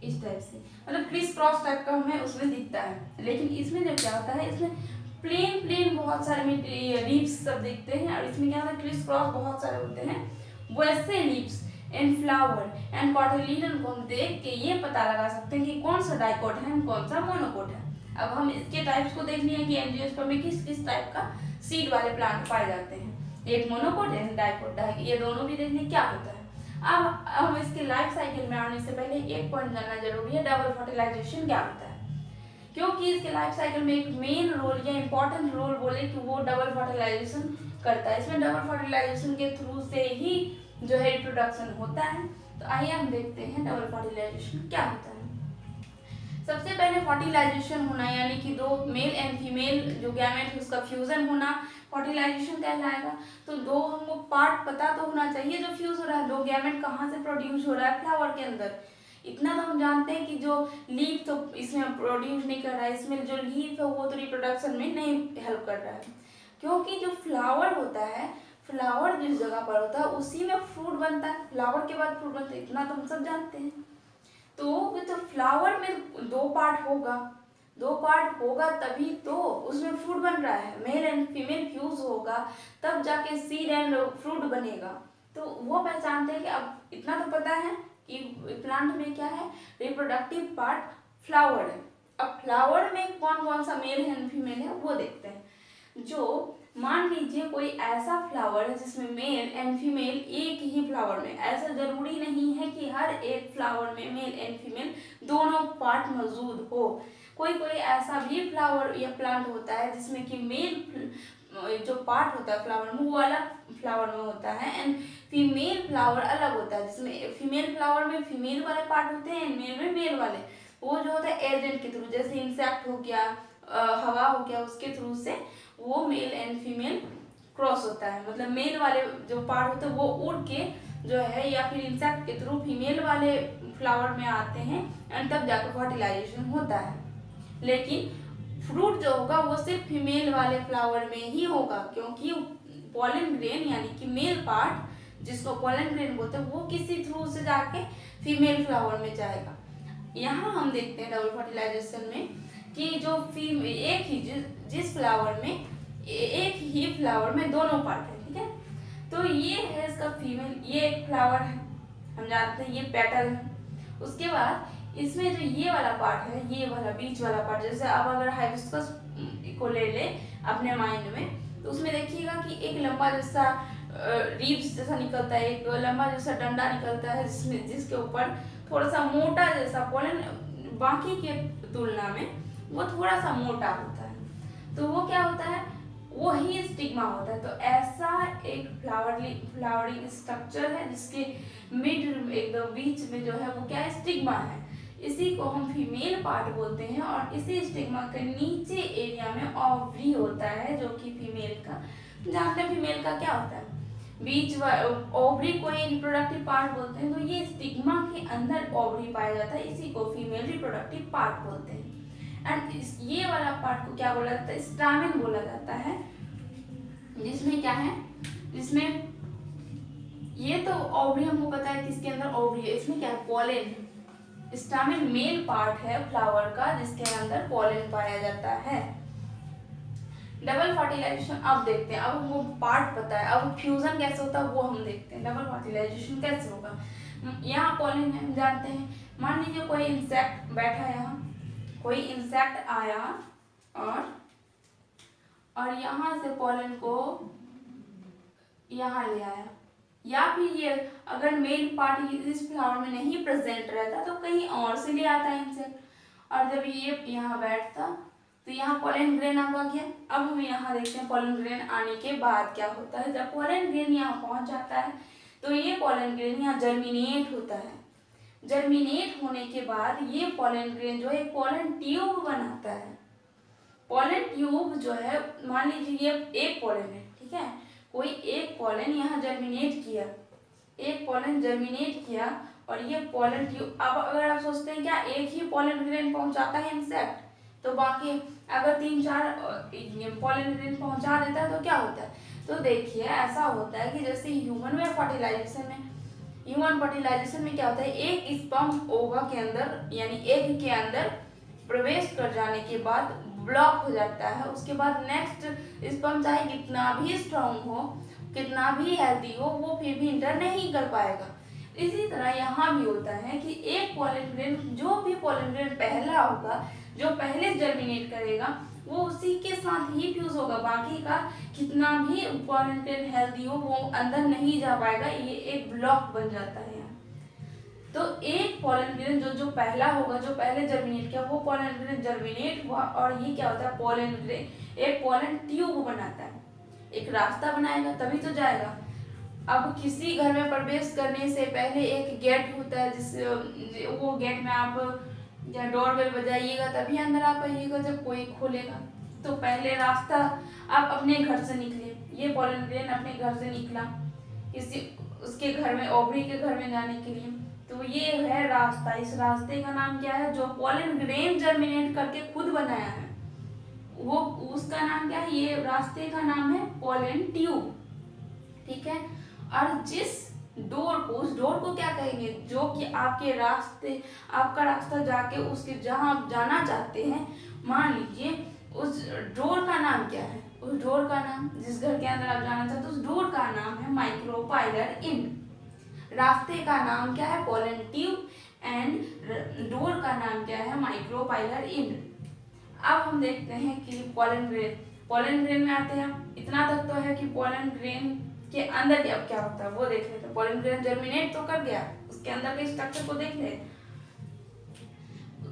इस टाइप से, मतलब क्रिस क्रॉस टाइप का हमें उसमें दिखता है। लेकिन इसमें जब क्या होता है, इसमें प्लेन प्लेन बहुत सारे लीव्स सब दिखते हैं, और इसमें क्या होता है, क्रिस क्रॉस बहुत सारे होते हैं। वैसे leaves and flower and cotyledon को हम देख के ये पता लगा सकते हैं कि कौन सा डाइकोट है, कौन सा मोनोकोट है। अब हम इसके टाइप्स को देख लिए कि एंजियोस्पर्म में किस किस टाइप का सीड वाले प्लांट पाए जाते हैं, एक मोनोकोट है डाइकोट, ये दोनों भी देखने क्या होता है। अब हम इसके लाइफ साइकिल में आने से पहले एक पॉइंट जानना जरूरी है, डबल फर्टिलाइजेशन क्या होता है। क्योंकि इसके लाइफ साइकिल में एक मेन रोल या इंपॉर्टेंट रोल बोले कि वो डबल फर्टिलाइजेशन करता है। इसमें डबल फर्टिलाइजेशन के थ्रू से ही जो है रिप्रोडक्शन होता है। तो आइए हम देखते हैं डबल फर्टिलाइजेशन क्या होता है। सबसे पहले फर्टिलाइजेशन होना, यानी कि दो मेल एंड फीमेल जो गैमेट है उसका फ्यूजन होना फर्टिलाइजेशन कहलाएगा। तो दो हमको पार्ट पता तो होना चाहिए जो फ्यूज हो रहा है, दो गैमेट कहाँ से प्रोड्यूस हो रहा है, फ्लावर के अंदर। इतना तो हम जानते हैं कि जो लीफ तो इसमें प्रोड्यूस नहीं कर रहा है, इसमें जो लीफ है वो तो रिप्रोडक्शन में नहीं हेल्प कर रहा है, क्योंकि जो फ्लावर होता है, फ्लावर जिस जगह पर होता है उसी में फ्रूट बनता है, फ्लावर के बाद फ्रूट बनता है, इतना तो हम सब जानते हैं। तो फ्लावर में दो पार्ट होगा तभी तो उसमें फ्रूट बन रहा है, मेल एंड फीमेल फ्यूज होगा तब जाके सीड एंड फ्रूट बनेगा। तो वो पहचानते हैं कि अब इतना तो पता है कि प्लांट में क्या है, रिप्रोडक्टिव पार्ट फ्लावर है। अब फ्लावर में कौन कौन सा मेल एंड फीमेल है वो देखते हैं। जो मान लीजिए कोई ऐसा फ्लावर है जिसमें मेल एंड फीमेल एक ही फ्लावर में, ऐसा जरूरी नहीं है कि हर एक फ्लावर में मेल एंड फीमेल दोनों पार्ट मौजूद हो। कोई कोई ऐसा भी फ्लावर या प्लांट होता है जिसमें कि मेल जो पार्ट होता है फ्लावर में वो अलग फ्लावर में होता है एंड फीमेल फ्लावर अलग होता है, जिसमें फीमेल फ्लावर में फीमेल वाले पार्ट होते हैं एंड मेल में मेल वाले। वो जो होता है एजेंट के थ्रू, जैसे इंसेक्ट हो गया, हवा हो गया, उसके थ्रू से वो मेल एंड फीमेल क्रॉस होता है। मतलब मेल वाले जो पार्ट होते हैं वो उड़ के जो है या फिर इंसेक्ट के थ्रू फीमेल वाले फ्लावर में आते हैं एंड तब जाकर फर्टिलाइजेशन होता है। लेकिन फ्रूट जो होगा वो सिर्फ फीमेल वाले फ्लावर में ही होगा, क्योंकि पॉलन ग्रेन यानी कि मेल पार्ट जिसको पॉलन ग्रेन बोलते हैं वो किसी थ्रू से जाके फीमेल फ्लावर में जाएगा। यहाँ हम देखते हैं डबल फर्टिलाइजेशन में कि जो एक ही जिस फ्लावर में एक ही फ्लावर में दोनों पार्ट है, ठीक है। तो ये है इसका फीमेल, ये एक फ्लावर है, हम जानते हैं ये पेटल है। उसके बाद इसमें जो ये वाला पार्ट है, ये वाला बीच वाला पार्ट, जैसे अब अगर हाइबिस्कस को ले अपने माइंड में, तो उसमें देखिएगा कि एक लंबा जैसा रीब्स जैसा निकलता है, एक लंबा जैसा डंडा निकलता है जिसमें जिसके ऊपर थोड़ा सा मोटा जैसा पोलन बाकी के तुलना में वो थोड़ा सा मोटा होता है। तो वो क्या होता है, वो ही स्टिग्मा होता है। तो ऐसा एक फ्लावरिंग स्ट्रक्चर है जिसके मिड एकदम बीच में जो है वो क्या है, स्टिग्मा है। इसी को हम फीमेल पार्ट बोलते हैं और इसी स्टिग्मा के नीचे एरिया में ओवरी होता है, जो कि फीमेल का, जानते हैं फीमेल का क्या होता है, बीच ओवरी को ही रिप्रोडक्टिव पार्ट बोलते हैं। तो ये स्टिग्मा के अंदर ओवरी पाया जाता है, इसी को फीमेल रिप्रोडक्टिव पार्ट बोलते हैं। एंड ये वाला पार्ट को क्या बोला जाता है, स्टामेन बोला जाता है, जिसमें क्या है, जिसमें ये तो ओवरी हमको पता है किसके अंदर ओवरी है, इसमें क्या है, पोलन। स्टामेन मेल पार्ट है फ्लावर का जिसके अंदर पोलन पाया जाता है। डबल फर्टिलाइजेशन अब देखते हैं, अब वो पार्ट पता है, अब फ्यूजन कैसे होता है वो हम देखते हैं। डबल फर्टिलाइजेशन कैसे होगा, यहाँ पोलन है हम जानते हैं। मान लीजिए कोई इंसेक्ट बैठा है, यहाँ कोई इंसेक्ट आया और यहाँ से पोलन को यहाँ ले आया, या फिर ये अगर मेल पार्ट इस फ्लावर में नहीं प्रेजेंट रहता तो कहीं और से ले आता है इंसेक्ट, और जब ये यहाँ बैठता तो यहाँ पोलन ग्रेन आ गया। अब हम यहाँ देखते हैं पोलन ग्रेन आने के बाद क्या होता है। जब पोलन ग्रेन यहाँ पहुँच जाता है तो ये पोलन ग्रेन यहाँ जर्मिनेट होता है। जर्मिनेट होने के बाद ये पोलन ग्रेन जो है पोलन ट्यूब बनाता है। पोलन ट्यूब जो है, मान लीजिए ये एक पोलन है, ठीक है, कोई एक पोलन यहाँ जर्मिनेट किया, एक पोलन जर्मिनेट किया और ये पोलन ट्यूब। अब अगर आप सोचते हैं क्या एक ही पोलन ग्रेन पहुंचाता है इंसेक्ट, तो बाकी अगर 3-4 पोलन ग्रेन पहुंचा देता है तो क्या होता है। तो देखिए ऐसा होता है कि जैसे ह्यूमन फर्टिलाइजेशन में क्या होता है, एक स्पर्म ओवा के अंदर यानी एग के अंदर प्रवेश कर जाने के बाद ब्लॉक हो जाता है। उसके बाद नेक्स्ट स्पर्म चाहे कितना भी स्ट्रांग हो, कितना भी हेल्दी हो, वो फिर भी इंटर नहीं कर पाएगा। इसी तरह यहाँ भी होता है कि एक पोलन ग्रेन, जो भी पोलन ग्रेन पहला होगा, जो पहले जर्मिनेट करेगा, वो उसी के साथ ही फ्यूज होगा। बाकी का कितना भी पोलन ग्रेन हेल्दी हो वो अंदर नहीं जा पाएगा, ये एक ब्लॉक बन जाता है। तो एक पोलन ग्रेन जो पहला होगा, जो पहले जर्मिनेट किया, वो पोलन ग्रेन जर्मिनेट हुआ और ये क्या होता है, पोलन ग्रेन एक पोलन ट्यूब बनाता है, एक रास्ता बनाएगा तभी तो जाएगा। अब किसी घर में प्रवेश करने से पहले एक गेट होता है, जिस वो गेट में आप या डोरबेल बजाइएगा तभी अंदर आ पाइएगा जब कोई खोलेगा। तो पहले रास्ता आप अपने घर से निकले, ये पोलन ग्रेन अपने घर से निकला किसी उसके घर में, ओवरी के घर में जाने के लिए, तो ये है रास्ता। इस रास्ते का नाम क्या है, जो पोलन ग्रेन जर्मिनेट करके खुद बनाया है, वो उसका नाम क्या है, ये रास्ते का नाम है पोलन ट्यूब, ठीक है। और जिस डोर को, उस डोर को क्या कहेंगे, जो कि आपके रास्ते, आपका रास्ता जाके उसके जहां आप जाना चाहते हैं, मान लीजिए उस डोर का नाम क्या है, उस डोर का नाम, जिस घर के अंदर आप जाना चाहते हैं उस डोर का नाम है माइक्रोपाइलर इंड। रास्ते का नाम क्या है, पोलन ट्यूब, एंड डोर का नाम क्या है, माइक्रोपाइलर इंड। अब हम देखते हैं कि पोलन ग्रेन में आते हैं। इतना तक तो है कि पोलन ग्रेन के अंदर अब क्या होता है वो देख लेते हैं। पोलन ग्रेन जर्मिनेट तो कर गया, उसके अंदर के स्ट्रक्चर को देख ले।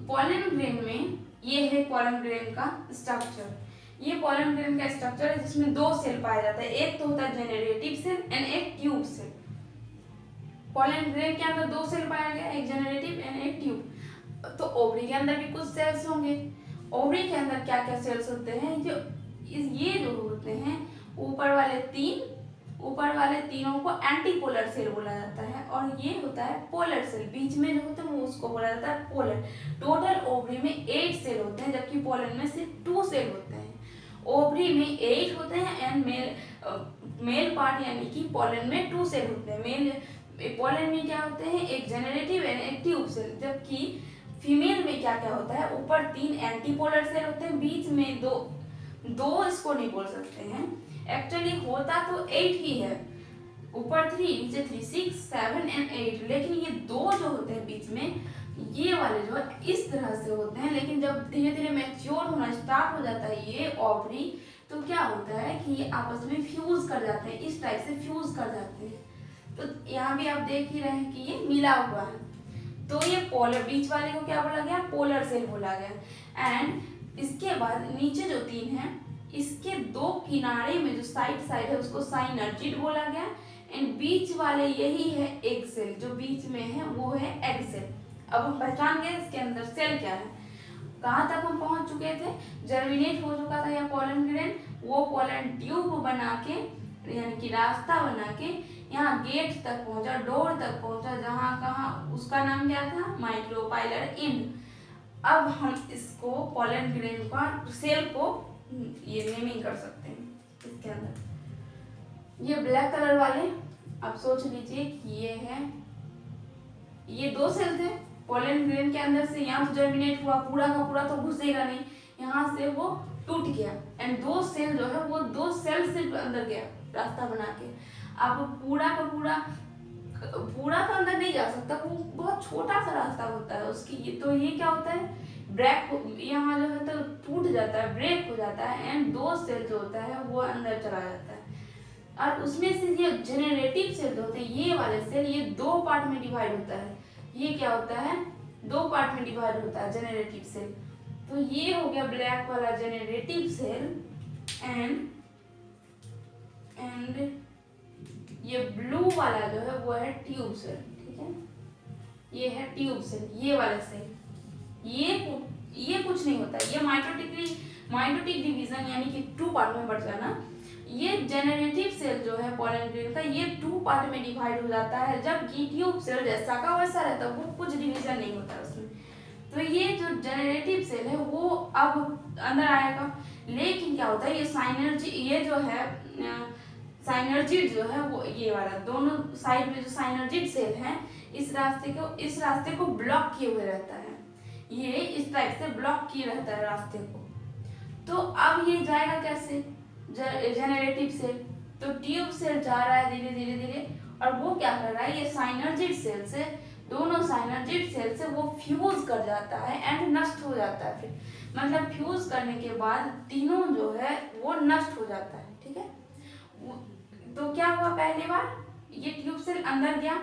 पोलन ग्रेन में ये है पोलन ग्रेन का स्ट्रक्चर। ये पोलन ग्रेन का स्ट्रक्चर है जिसमें 2 सेल पाया जाता है, एक तो होता है जनरेटिव सेल एंड एक ट्यूब सेल। पोलन ग्रेन के अंदर 2 सेल पाया गया, एक जनरेटिव एंड एक ट्यूब। तो ओवरी के अंदर भी कुछ सेल्स होंगे। ओवरी के अंदर क्या क्या सेल्स होते हैं, ये जो होते हैं ऊपर वाले तीनों को एंटीपोलर सेल बोला जाता है, और ये होता है पोलर सेल, बीच में जो होता है वो उसको बोला जाता है पोलर। टोटल ओवरी में 8 सेल होते हैं, जबकि पोलन में सिर्फ 2 सेल होते हैं। ओवरी में 8 होते हैं एंड मेल पार्ट यानी कि पोलन में 2 सेल होते हैं। पोलन में क्या होते हैं, एक जनरेटिव एंड एक ट्यूब सेल, जबकि फीमेल में क्या क्या होता है, ऊपर 3 एंटीपोलर सेल होते हैं, बीच में दो इसको नहीं बोल सकते हैं, एक्चुअली होता तो 8 ही है, ऊपर 3 नीचे 3, 6, 7 एंड 8, लेकिन ये 2 जो होते हैं बीच में, ये वाले जो इस तरह से होते हैं। लेकिन जब धीरे धीरे मैच्योर होना स्टार्ट हो जाता है ये ओवरी, तो क्या होता है कि ये आपस में फ्यूज कर जाते हैं, इस टाइप से फ्यूज कर जाते हैं। तो यहाँ भी आप देख ही रहे हैं कि ये मिला हुआ है। तो ये पोलर, बीच वाले को क्या बोला गया, पोलर सेल बोला गया। एंड इसके बाद नीचे जो 3 है, इसके 2 किनारे में जो साइड है उसको साइनर्जिड बोला गया, एंड बीच वाले यही है एग सेल, जो बीच में है वो है एग सेल। अब हम पहचान गए इसके अंदर सेल क्या है। कहाँ तक हम पहुंच चुके थे, जर्मिनेट हो चुका था या पोलन ग्रेन, वो पोलन ट्यूब बना के यानी कि रास्ता बना के यहाँ गेट तक पहुंचा, डोर तक पहुंचा, जहाँ कहाँ उसका नाम क्या था, माइक्रोपाइलर इंड। अब हम इसको पोलन ग्रेन का सेल को ये नेमिंग कर सकते हैं। इसके अंदर ये ब्लैक कलर वाले, अब सोच लीजिए कि ये 2 सेल थे पोलन ग्रेन के अंदर से, यहाँ तो जर्मिनेट हुआ, पूरा का पूरा तो घुसेगा नहीं, यहाँ से वो टूट गया, एंड 2 सेल जो है वो 2 सेल से अंदर गया रास्ता बना के। अब पूरा का पूरा तो अंदर नहीं जा सकता, वो बहुत छोटा सा रास्ता होता है उसकी। तो ये क्या होता है, ब्रेक, यहाँ जो है तो टूट जाता है, ब्रेक हो जाता है, एंड 2 सेल जो होता है वो अंदर चला जाता है। और उसमें से ये जनरेटिव सेल जो होते हैं, ये वाले सेल, ये 2 पार्ट में डिवाइड होता है। ये क्या होता है, दो पार्ट में डिवाइड होता है जेनरेटिव सेल। तो ये हो गया ब्लैक वाला जेनरेटिव सेल एंड ये ब्लू वाला जो है वो है ट्यूब सेल। ठीक है, ये है ट्यूब सेल, ये वाला सेल। ये कुछ नहीं होता, ये माइटोटिक डिवीजन यानी कि 2 पार्ट में बट जाना। ये जेनरेटिव सेल जो है पोलन ग्रेन का, ये 2 पार्ट में डिवाइड हो जाता है, जबकि ट्यूब सेल जैसा का वैसा रहता है, वो कुछ डिवीजन नहीं होता उसमें। तो ये जो जेनरेटिव सेल है वो अब अंदर आएगा, लेकिन क्या होता है ये जो है साइनर्जिड जो है वो ये वाला दोनों साइड में जो साइनर्जिड सेल है इस रास्ते को ब्लॉक किए हुए रहता है, ये इस टाइप से ब्लॉक किए रहता है रास्ते को। तो अब ये जाएगा कैसे जेनरेटिव सेल, तो ट्यूब सेल जा रहा है धीरे धीरे धीरे, और वो क्या कर रहा है, ये साइनर्जिड सेल से दोनों साइनर्जिड सेल से वो फ्यूज कर जाता है एंड नष्ट हो जाता है। फिर मतलब फ्यूज करने के बाद तीनों जो है वो नष्ट हो जाता है। ठीक है, तो क्या हुआ, पहली बार ये ट्यूब सेल अंदर गया,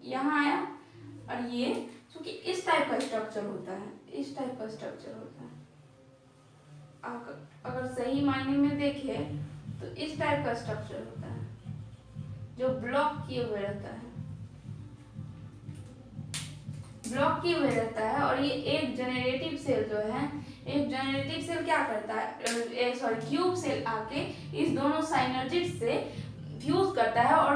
यहाँ आया, और ये क्योंकि इस टाइप का स्ट्रक्चर होता है, इस टाइप का स्ट्रक्चर होता है, अगर सही मायने में देखे तो इस टाइप का स्ट्रक्चर होता है जो ब्लॉक किए हुए रहता है, ब्लॉक किए हुए रहता है। और ये एक जेनरेटिव सेल जो है, एक जेनरेटिव सेल क्या करता है, ट्यूब सेल आके इस दोनों साइनर्जिड से फ्यूज करता है और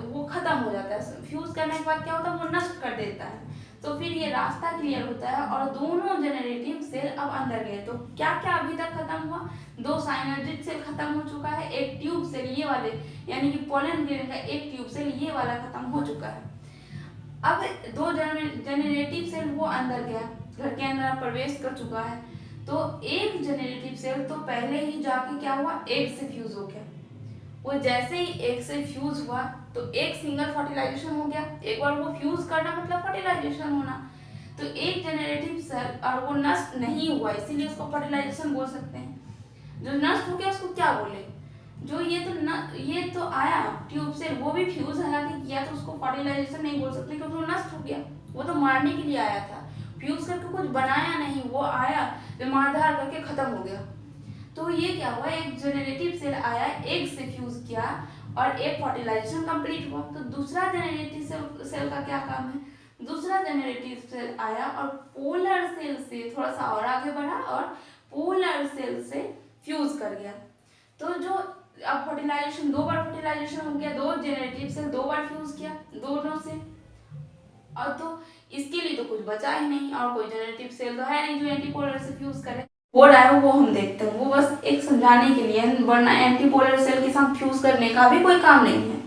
वो खत्म हो जाता है। फ्यूज करने के बाद क्या होता है, वो नष्ट कर देता है। तो फिर ये रास्ता क्लियर होता है और दोनों जेनरेटिव सेल अब अंदर गए। तो क्या क्या अभी तक खत्म हुआ, 2 साइनर्जिड सेल खत्म हो चुका है, एक ट्यूब सेल ये वाले यानी कि पोलन ग्रेन का एक ट्यूब सेल ये वाला खत्म हो चुका है। अब 2 जेनरेटिव सेल वो अंदर गया, घर के अंदर प्रवेश कर चुका है। तो एक जेनरेटिव सेल तो पहले ही जाके क्या हुआ, एग से फ्यूज हो गया। वो जैसे ही एग से फ्यूज हुआ तो एक सिंगल फर्टिलाइजेशन हो गया। एक बार वो फ्यूज करना मतलब फर्टिलाइजेशन होना। तो एक जेनरेटिव सेल और वो नष्ट नहीं हुआ, इसीलिए उसको फर्टिलाइजेशन बोल सकते हैं। जो नष्ट हो गया उसको क्या बोले, जो ये तो आया ट्यूब सेल, वो भी फ्यूज हालांकि किया, तो उसको फर्टिलाइजेशन नहीं बोल सकते क्योंकि वो नष्ट हो गया। वो तो मारने के लिए आया था, फ्यूज करके कुछ बनाया नहीं, वो आया मारधार करके खत्म हो गया। तो ये क्या हुआ, एक जेनरेटिव सेल आया, एग से फ्यूज किया और एक फर्टिलाइजेशन कंप्लीट हुआ। तो दूसरा जेनरेटिव सेल का क्या काम है, दूसरा जेनरेटिव सेल आया और पोलर सेल से थोड़ा सा और आगे बढ़ा और पोलर सेल से फ्यूज कर गया। तो जो अब फर्टिलाइजेशन 2 बार फर्टिलाइजेशन हो गया, 2 जेनरेटिव सेल 2 बार फ्यूज किया दोनों से, और तो इसके लिए तो कुछ बचा ही नहीं, और कोई जेनरेटिव सेल तो है नहीं जो एंटीपोलर से फ्यूज करे। हो रहा है वो हम देखते हैं, वो बस एक समझाने के लिए, वरना एंटीपोलर सेल के साथ फ्यूज करने का भी कोई काम नहीं है।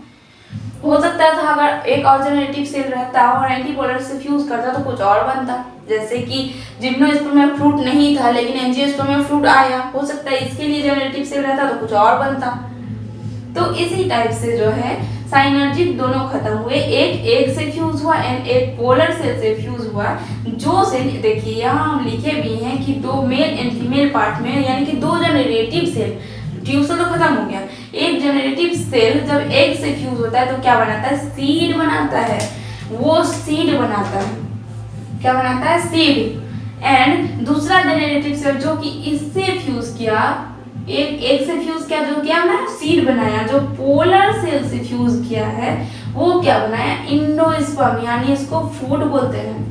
हो सकता था अगर एक और जेनरेटिव सेल रहता और एंटीपोलर से फ्यूज करता तो कुछ और बनता, जैसे कि जिम्नोस्पर्म में फ्रूट नहीं था लेकिन एंजियोस्पर्म में फ्रूट आया, हो सकता है इसके लिए जेनरेटिव सेल रहता तो कुछ और बनता। तो इसी टाइप से जो है साइनर्जिड दोनों खत्म हुए, एक से फ्यूज हुआ एंड एक पोलर सेल से फ्यूज हुआ। जो सेल देखिए यहाँ हम लिखे भी हैं कि 2 मेल एंड फीमेल पार्ट में, यानी कि 2 जेनरेटिव सेल, ट्यूब सेल तो खत्म हो गया, एक जेनरेटिव सेल जब एग से फ्यूज होता है तो क्या बनाता है, सीड बनाता है। वो सीड बनाता है, क्या बनाता है, सीड। एंड दूसरा जेनरेटिव सेल जो कि इससे फ्यूज किया, एक से फ्यूज किया, जो क्या बनाया, सीड बनाया। जो पोलर सेल से फ्यूज किया है वो क्या बनाया, इंडोस्पर्म, यानी इसको फ्रूट बोलते हैं,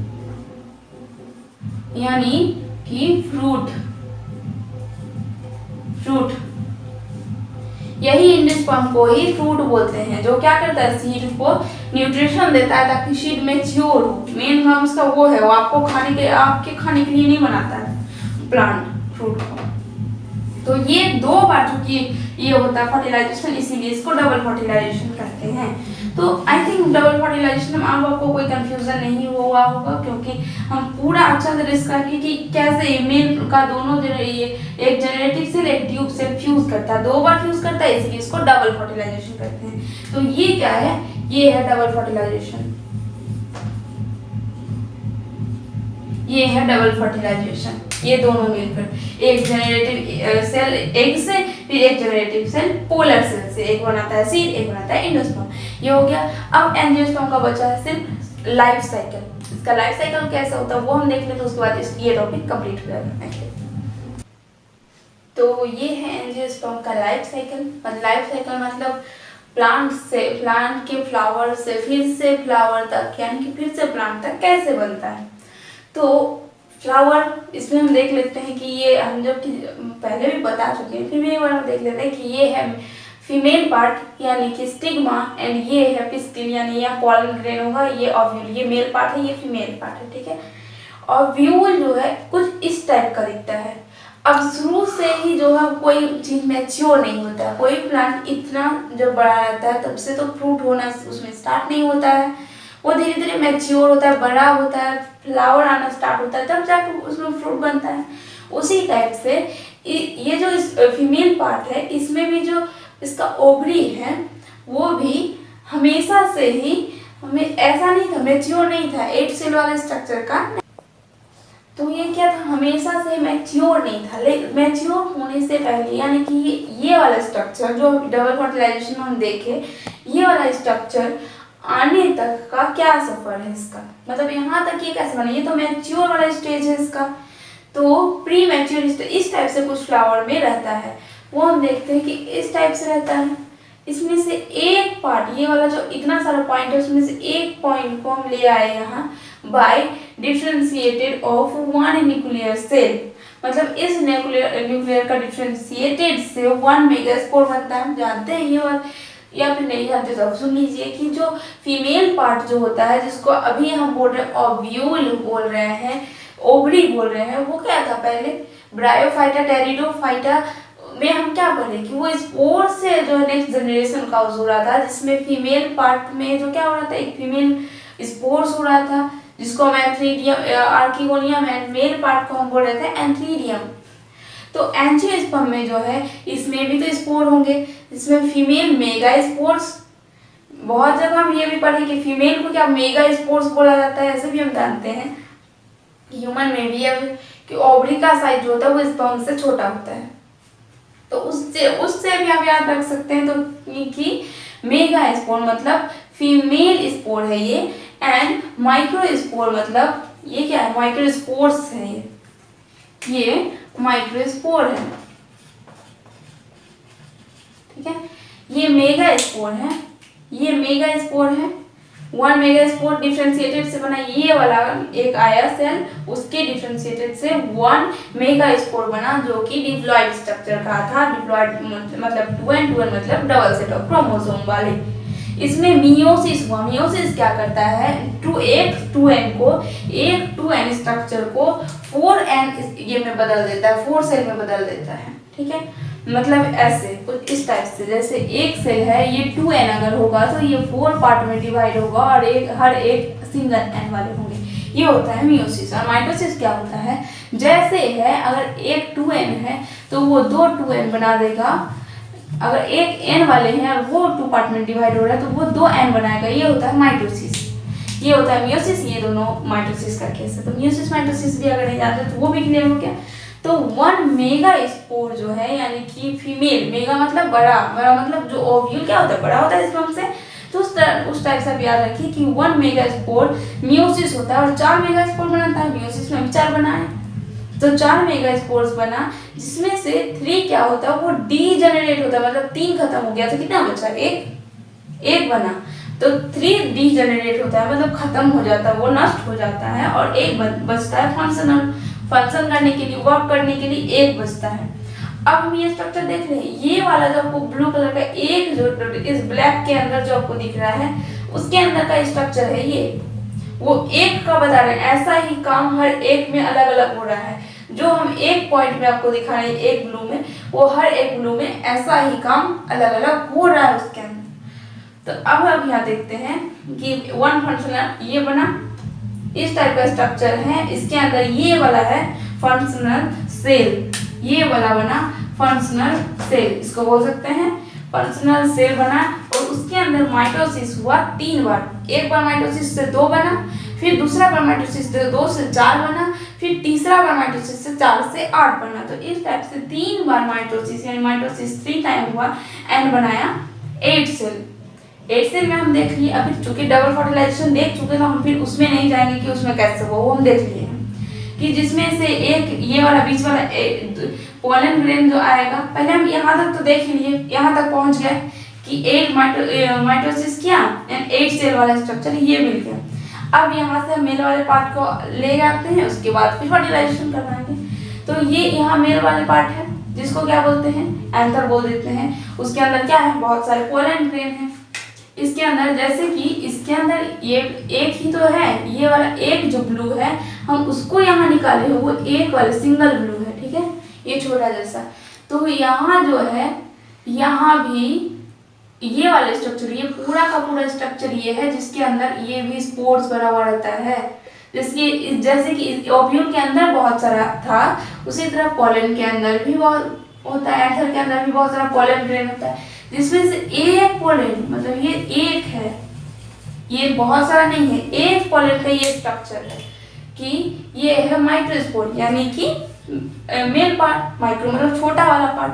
यानी कि फ्रूट। यही इंडोस्पर्म को ही फ्रूट बोलते हैं, जो क्या करता है, सीड को न्यूट्रिशन देता है ताकि सीड मैच्योर हो। मेन काम उसका वो है, वो आपके खाने के लिए नहीं बनाता है प्लांट फ्रूट को। तो ये 2 बार चूंकि ये होता है फर्टिलाइजेशन, इसीलिए इसको डबल फर्टिलाइजेशन कहते हैं। तो आई थिंक डबल फर्टिलाइजेशन में आपको कोई कंफ्यूजन नहीं हुआ होगा, क्योंकि हम पूरा अच्छा से डिस्कस किए कि कैसे मेल का दोनों ये एक जेनरेटिव सेल एक ट्यूब सेल फ्यूज करता है, 2 बार फ्यूज करता है, इसलिए इसको डबल फर्टिलाइजेशन कहते हैं। तो ये क्या है, ये है डबल फर्टिलाइजेशन, ये है डबल फर्टिलाइजेशन। ये दोनों मिलकर एक जेनरेटिव सेल एग से, फिर एक जेनरेटिव सेल पोलर सेल से, एक बनाता है सीड, एक बनाता है इंडोस्पर्म। ये हो गया। अब एंजियोस्पर्म का बचा है सिर्फ लाइफ साइकिल। इसका लाइफ साइकिल कैसा होता है वो हम देख लेते हैं, उसके बाद ये टॉपिक कंप्लीट हो जाएगा। तो ये है एंजियोस्पर्म का लाइफ साइकिल। लाइफ साइकिल मतलब प्लांट के फ्लावर से फिर से फ्लावर तक, यानी कि फिर से प्लांट तक कैसे बनता है। तो फ्लावर, इसमें हम देख लेते हैं कि ये हम जब पहले भी बता चुके हैं, फिर भी एक बार हम देख लेते हैं कि ये है फीमेल पार्ट यानी कि स्टिग्मा, एंड ये है पिस्टिल यानी यहाँ पॉलन ग्रेन होगा, ये ओव्यूल, ये मेल पार्ट है, ये फीमेल पार्ट है, ठीक है। ओव्यूल जो है कुछ इस टाइप का दिखता है। अब शुरू से ही जो है कोई चीज मैच्योर नहीं होता है, कोई प्लांट इतना जब बड़ा रहता है तब से तो फ्रूट होना उसमें स्टार्ट नहीं होता है, वो धीरे धीरे मैच्योर होता है, बड़ा होता है, फ्लावर आना स्टार्ट होता है, तब जाकर उसमें फ्रूट बनता है। उसी टाइप से ये जो इस फीमेल पार्ट है, इसमें भी जो इसका ओवरी है वो भी हमेशा से ही हमें ऐसा नहीं था, मैच्योर नहीं था, 8 सेल वाला स्ट्रक्चर का। तो ये क्या था, हमेशा से मैच्योर नहीं था। लेकिन मैच्योर होने से पहले यानी कि ये वाला स्ट्रक्चर जो डबल फर्टिलाइजेशन में हम देखे, ये वाला स्ट्रक्चर आने तक का क्या सफर है इसका, मतलब यहाँ तक ये कैसे बना, ये तो मैच्योर वाला स्टेज है इसका। तो प्री मैच्योर स्टेज इस टाइप से कुछ फ्लावर में रहता है, वो हम देखते हैं कि इस टाइप से रहता है। इसमें से एक पार्ट, ये वाला जो इतना सारा पॉइंट है उसमें से एक पॉइंट को हम ले आए यहाँ by differentiated of one nuclear cell, मतलब इस न्यूक्लियर का डिफरेंशिएटेड से 1 मेगास्पोर बनता है। हम जानते हैं ये बात, या फिर नहीं जानते तो सुन लीजिए कि जो फीमेल पार्ट जो होता है, जिसको अभी हम बोल रहे हैं ओव्यूल बोल रहे हैं, ओवरी बोल रहे हैं, वो क्या था पहले, ब्रायोफाइटा टेरिडोफाइटा में हम क्या पढ़े कि वो स्पोर से जो नेक्स्ट जनरेशन का हो रहा था, जिसमें फीमेल पार्ट में जो क्या हो रहा था, एक फीमेल स्पोर्स हो रहा था, जिसको हम antheridium archegonium, and male part को हम बोल रहे थे एंथ्रीडियम। तो एंजियोस्पर्म में जो है इसमें भी तो स्पोर होंगे, इसमें फीमेल मेगा स्पोर्स, बहुत जगह हम ये भी पढ़े कि फीमेल को क्या मेगा स्पोर्स बोला जाता है, ऐसे भी हम जानते हैं ह्यूमन में भी, या फिर कि ओवरी का साइज जो होता है वो स्पर्म से छोटा होता है। तो उससे भी आप याद रख सकते हैं तो कि मेगा स्पोर मतलब फीमेल स्पोर है ये, एंड माइक्रो स्पोर मतलब ये क्या है, माइक्रो स्पोर्स है, ये माइक्रो स्पोर है, ठीक है। ये मेगा स्पोर है, ये मेगा स्पोर है, 1 मेगा स्पोर डिफरेंशिएटेड से बना, ये वाला एक आया सेल, उसके डिफरेंशिएटेड से 1 मेगा स्पोर बना, जो कि डिप्लॉइड स्ट्रक्चर का था। डिप्लॉइड मतलब 2 and 2 मतलब डबल सेट ऑफ क्रोमोसोम वाले। इसमें मियोसिस हुआ, मियोसिस क्या करता है, एक 2n को, एक 2n स्ट्रक्चर को 4n ये में बदल देता है, 4 सेल में बदल देता है, ठीक है। मतलब ऐसे कुछ इस टाइप से, जैसे एक सेल है ये 2n अगर होगा तो ये 4 पार्ट में डिवाइड होगा और हर एक सिंगल n वाले होंगे, ये होता है मियोसिस। और माइटोसिस क्या होता है, जैसे है अगर एक 2n है तो वो 2 2n बना देगा, अगर एक n वाले हैं और वो 2 पार्ट में डिवाइड हो रहा है तो वो 2n बनाएगा, ये होता है माइटोसिस। ये होता है मियोसिस, ये दोनों माइटोसिस का केस है। तो मियोसिस माइटोसिस भी अगर नहीं जानते तो वो भी क्लियर हो गया। तो 1 मेगा स्पोर जो है यानी कि फीमेल, मेगा मतलब बड़ा, बड़ा मतलब जो ओव्यूल क्या होता है, बड़ा होता है स्पर्म से, तो उस टाइप से आप याद रखिए कि 1 मेगा स्पोर मियोसिस होता है और 4 मेगा स्पोर बनाता है। मियोसिस में 4 बना है, तो 4 मेगा स्पोर्स बना, जिसमें से 3 क्या होता है, वो डीजेनरेट होता है, मतलब 3 खत्म हो गया तो कितना बचा, एक बना, तो 3 डीजेनरेट होता है, मतलब खत्म हो जाता है, वो नष्ट हो जाता है, और एक बचता है फंक्शन करने के लिए, वर्क करने के लिए एक बचता है। अब हम ये स्ट्रक्चर देख रहे हैं, ये वाला जो आपको ब्लू कलर का एक जो इस ब्लैक के अंदर जो आपको दिख रहा है, उसके अंदर का स्ट्रक्चर है ये, वो एक का बता रहे हैं, ऐसा ही काम हर एक में अलग अलग हो रहा है। जो हम एक पॉइंट में आपको दिखा रहे हैं एक ब्लू में, वो हर एक ब्लू में ऐसा ही काम अलग अलग हो रहा है उसके अंदर। तो अब हम यहाँ देखते हैं कि 1 फंक्शनल ये बना, इस टाइप का स्ट्रक्चर है, इसके अंदर ये वाला है फंक्शनल सेल, ये वाला बना फंक्शनल सेल, इसको बोल सकते हैं फंक्शनल सेल बना। और उसके अंदर माइटोसिस हुआ 3 बार, एक बार माइटोसिस से 2 बना, फिर दूसरा बार माइटोसिस से 2 से 4 बना, फिर तीसरा बार माइटोसिस से 4 से 8 बना। तो इस टाइप से 3 बार माइटोसिस यानी माइटोसिस 3 टाइम हुआ, एंड बनाया 8 सेल। एग सेल में हम देख लिए, अभी चूंकि डबल फर्टिलाइजेशन देख चुके तो हम फिर उसमें नहीं जाएंगे कि उसमें कैसे वो हम देख लिए हैं कि जिसमें से एक ये वाला बीच वाला पोलन ग्रेन जो आएगा, पहले हम यहाँ तक तो देख लिए, यहाँ तक पहुँच गए कि एग माइटोसिस किया एंड एग सेल वाला स्ट्रक्चर ये मिल गया। अब यहाँ से मेल वाले पार्ट को ले जाते हैं, उसके बाद फिर फर्टिलाइजेशन करवाएंगे। तो ये यहाँ मेल वाले पार्ट है जिसको क्या बोलते हैं, एंथर बोल देते हैं। उसके अंदर क्या है, बहुत सारे पोलन ग्रेन है। इसके अंदर जैसे कि इसके अंदर ये एक ही तो है, ये वाला एक जो ब्लू है हम उसको यहाँ निकाले हो, वो एक वाले सिंगल ब्लू है, ठीक है, ये छोटा जैसा। तो यहाँ जो है, यहाँ भी ये वाला स्ट्रक्चर, ये पूरा का पूरा स्ट्रक्चर ये है जिसके अंदर ये भी स्पोर्स भरा हुआ रहता है। जैसे कि ओव्यूल के अंदर बहुत सारा था, उसी तरह पोलन के अंदर भी बहुत होता है, एंथर के अंदर भी बहुत सारा पोलन ग्रेन होता है, जिसमें से एक पोलन, मतलब ये एक है, ये बहुत सारा नहीं है, एक पोलन का ये स्ट्रक्चर है कि ये है माइक्रोस्पोर, यानी कि मेल पार्ट, माइक्रो मतलब छोटा वाला पार्ट।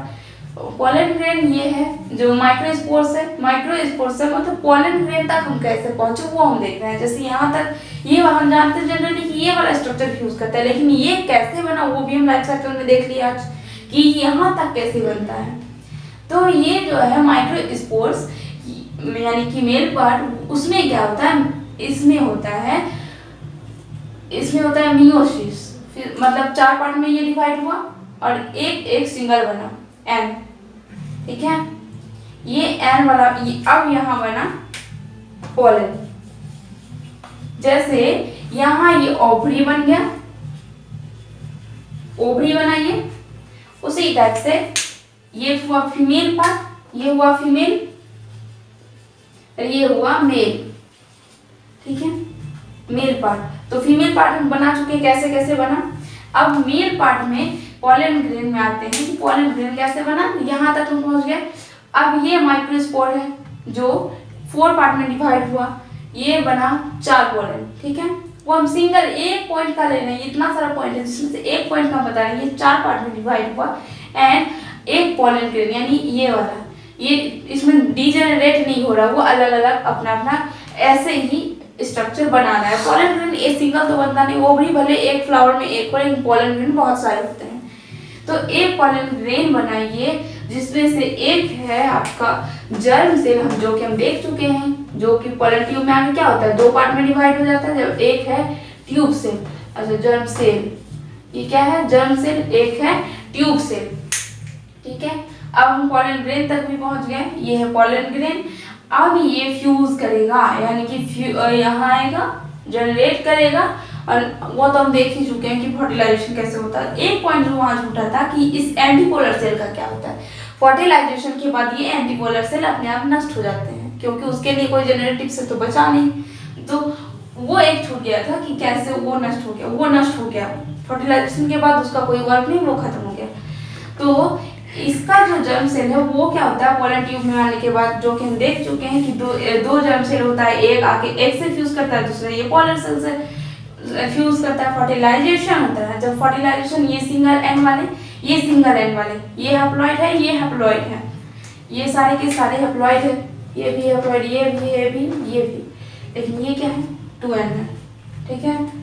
पोलन ग्रेन ये है जो माइक्रोस्पोर्स है, माइक्रोस्पोर्स है मतलब पोलन ग्रेन तक हम कैसे पहुंचे वो हम देख रहे हैं। जैसे यहाँ तक ये हम जानते हैं जनरली कि ये वाला स्ट्रक्चर यूज करता है, लेकिन ये कैसे बना वो भी हम लाइफ साइकिल में देख लिया आज कि यहाँ तक कैसे बनता है। तो ये जो है माइक्रोस्पोर्स यानी कि मेल पार्ट, उसमें क्या होता है, इसमें होता है मियोसिस, फिर मतलब 4 पार्ट में ये डिवाइड हुआ और एक सिंगल बना एन, ठीक है, ये एन वाला अब यहाँ बना पोलन। जैसे यहाँ ये ओवरी बन गया, ओवरी बना ये, उसी टाइप से ये हुआ फीमेल पार्ट, ये हुआ फीमेल और ये हुआ मेल, ठीक है, मेल पार्ट। तो फीमेल पार्ट हम बना चुके हैं, कैसे कैसे बना। अब मेल पार्ट में पोलन ग्रेन में आते हैं कि पोलन ग्रेन कैसे बना, यहाँ तक हम पहुंच गए। अब ये माइक्रोस्पोर है जो 4 पार्ट में डिवाइड हुआ, ये बना 4 पोलन, ठीक है, वो हम सिंगल एक पॉइंट का ले रहे हैं, इतना सारा पॉइंट है जिसमें से एक पॉइंट का बता रहे हैं, ये 4 पार्ट में डिवाइड हुआ एंड एक पोलन ग्रेन यानी ये वाला, ये इसमें डीजेनरेट नहीं हो रहा, वो अलग अलग अपना अपना ऐसे ही स्ट्रक्चर बना रहा है। पोलन ग्रेन एक सिंगल तो बनता नहीं, वो भी भले एक फ्लावर में एक और एक पोलन ग्रेन बहुत सारे होते हैं। तो एक पोलन ग्रेन बनाइए जिसमें से एक है आपका जर्म सेल, जो कि हम देख चुके हैं, जो कि पोलन ट्यूब में आगे क्या होता है 2 पार्ट में डिवाइड हो जाता है, जब एक है ट्यूब सेल, अच्छा जर्म सेल, ये क्या है जर्म सेल, एक है ट्यूब सेल, ठीक है। अब हम पोलन ग्रेन तक भी पहुंच गए, ये है पोलन ग्रेन। अब ये फ्यूज करेगा यानी कि यहाँ आएगा, जनरेट करेगा, और वो तो हम देख ही चुके हैं कि फर्टिलाइजेशन कैसे होता है। एक पॉइंट जो वहाँ छूटा था कि इस एंटीपोलर सेल का क्या होता है। फर्टिलाइजेशन के बाद ये एंटीपोलर सेल अपने आप नष्ट हो जाते हैं, क्योंकि उसके लिए कोई जेनेटिक से तो बचा नहीं, तो वो एक छूट गया था कि कैसे वो नष्ट हो गया, वो नष्ट हो गया फर्टिलाइजेशन के बाद, उसका कोई वर्क नहीं, वो खत्म हो गया। तो इसका जो जर्म सेल है वो क्या होता है पोलन ट्यूब में आने के बाद, जो कि हम देख चुके हैं कि दो जर्म सेल होता है, एक आके एक से फ्यूज करता है, दूसरा ये पोलर सेल से फ्यूज करता है, फर्टिलाइजेशन होता है। जब फर्टिलाइजेशन ये सिंगल एन वाले, ये सिंगल एन वाले, ये हैप्लॉइड है, ये हैप्लॉइड है, ये सारे के सारे हैप्लॉइड है, ये भी हैप्लॉइड, ये भी, लेकिन ये क्या है 2n है, ठीक है।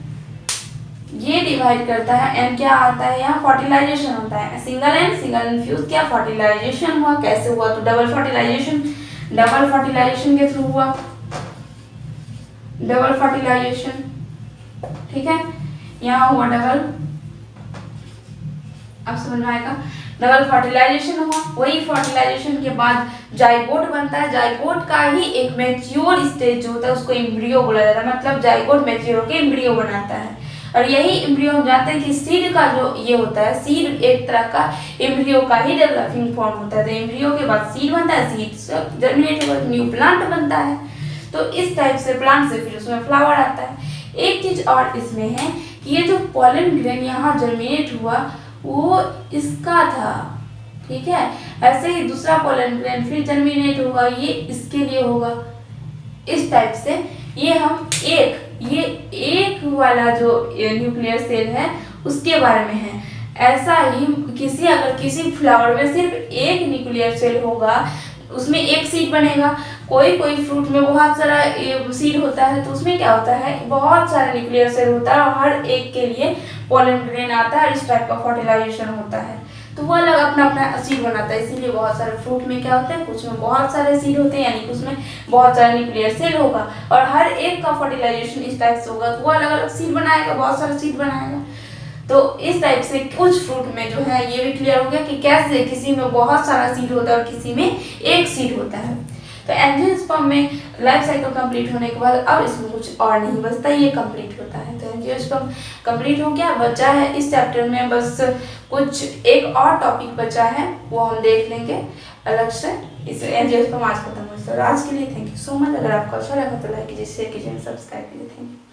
ये डिवाइड करता है, एन क्या आता है यहाँ फर्टिलाइजेशन होता है, सिंगल एन फ्यूज क्या फर्टिलाइजेशन हुआ, कैसे हुआ तो डबल फर्टिलाइजेशन के थ्रू हुआ, डबल फर्टिलाइजेशन, ठीक है, यहाँ हुआ डबल, अब समझ में आएगा, डबल फर्टिलाइजेशन हुआ। वही फर्टिलाइजेशन के बाद जाइगोट बनता है, जाइगोट का ही एक मैच्योर स्टेज जो होता है उसको एम्ब्रियो बोला जाता है, मतलब जाइगोट मैच्योर होकर एम्ब्रियो बनाता है। और यही एम्ब्रियो हम जानते हैं कि सीड का जो ये होता है, सीड एक तरह का एम्ब्रियो का ही डेवलपिंग फॉर्म होता है। तो एम्ब्रियो के बाद सीड बनता है, सीड जर्मिनेट होकर न्यू प्लांट बनता है। तो इस टाइप से प्लांट से फिर उसमें फ्लावर आता है। एक चीज और इसमें है कि ये जो पोलन ग्रेन यहाँ जर्मिनेट हुआ वो इसका था, ठीक है, ऐसे ही दूसरा पोलन ग्रेन फिर जर्मिनेट होगा, ये इसके लिए होगा। इस टाइप से ये हम ये एक वाला जो न्यूक्लियर सेल है उसके बारे में है। ऐसा ही अगर किसी फ्लावर में सिर्फ एक न्यूक्लियर सेल होगा, उसमें एक सीड बनेगा, कोई कोई फ्रूट में बहुत सारा सीड होता है, तो उसमें क्या होता है, बहुत सारा न्यूक्लियर सेल होता है और हर एक के लिए पोलन ग्रेन आता है और इस टाइप का फर्टिलाइजेशन होता है, तो वो अलग अपना अपना सीड बनाता है। इसीलिए बहुत सारे फ्रूट में क्या होता है, कुछ में बहुत सारे सीड होते हैं, यानी कि उसमें बहुत सारा न्यूक्लियर सेल होगा और हर एक का फर्टिलाइजेशन इस टाइप से होगा, तो वो अलग अलग सीड बनाएगा, बहुत सारा सीड बनाएगा। तो इस टाइप से कुछ फ्रूट में जो है ये भी क्लियर हो गया कि कैसे किसी में बहुत सारा सीड होता है और किसी में एक सीड होता है। तो एंजियोस्पर्म में लाइफ साइकिल कंप्लीट होने के बाद अब इसमें कुछ और नहीं बचता, ये कंप्लीट होता है। तो एंजियोस्पर्म कंप्लीट हो गया, बचा है इस चैप्टर में बस कुछ एक और टॉपिक बचा है, वो हम देख लेंगे अलग से। इस एंजियोस्पर्म आज खत्म हो गया। आज के लिए थैंक यू सो मच। अगर आपको अच्छा लगा तो लाइक कीजिए, शेयर कीजिए, सब्सक्राइब कीजिए। Thank you.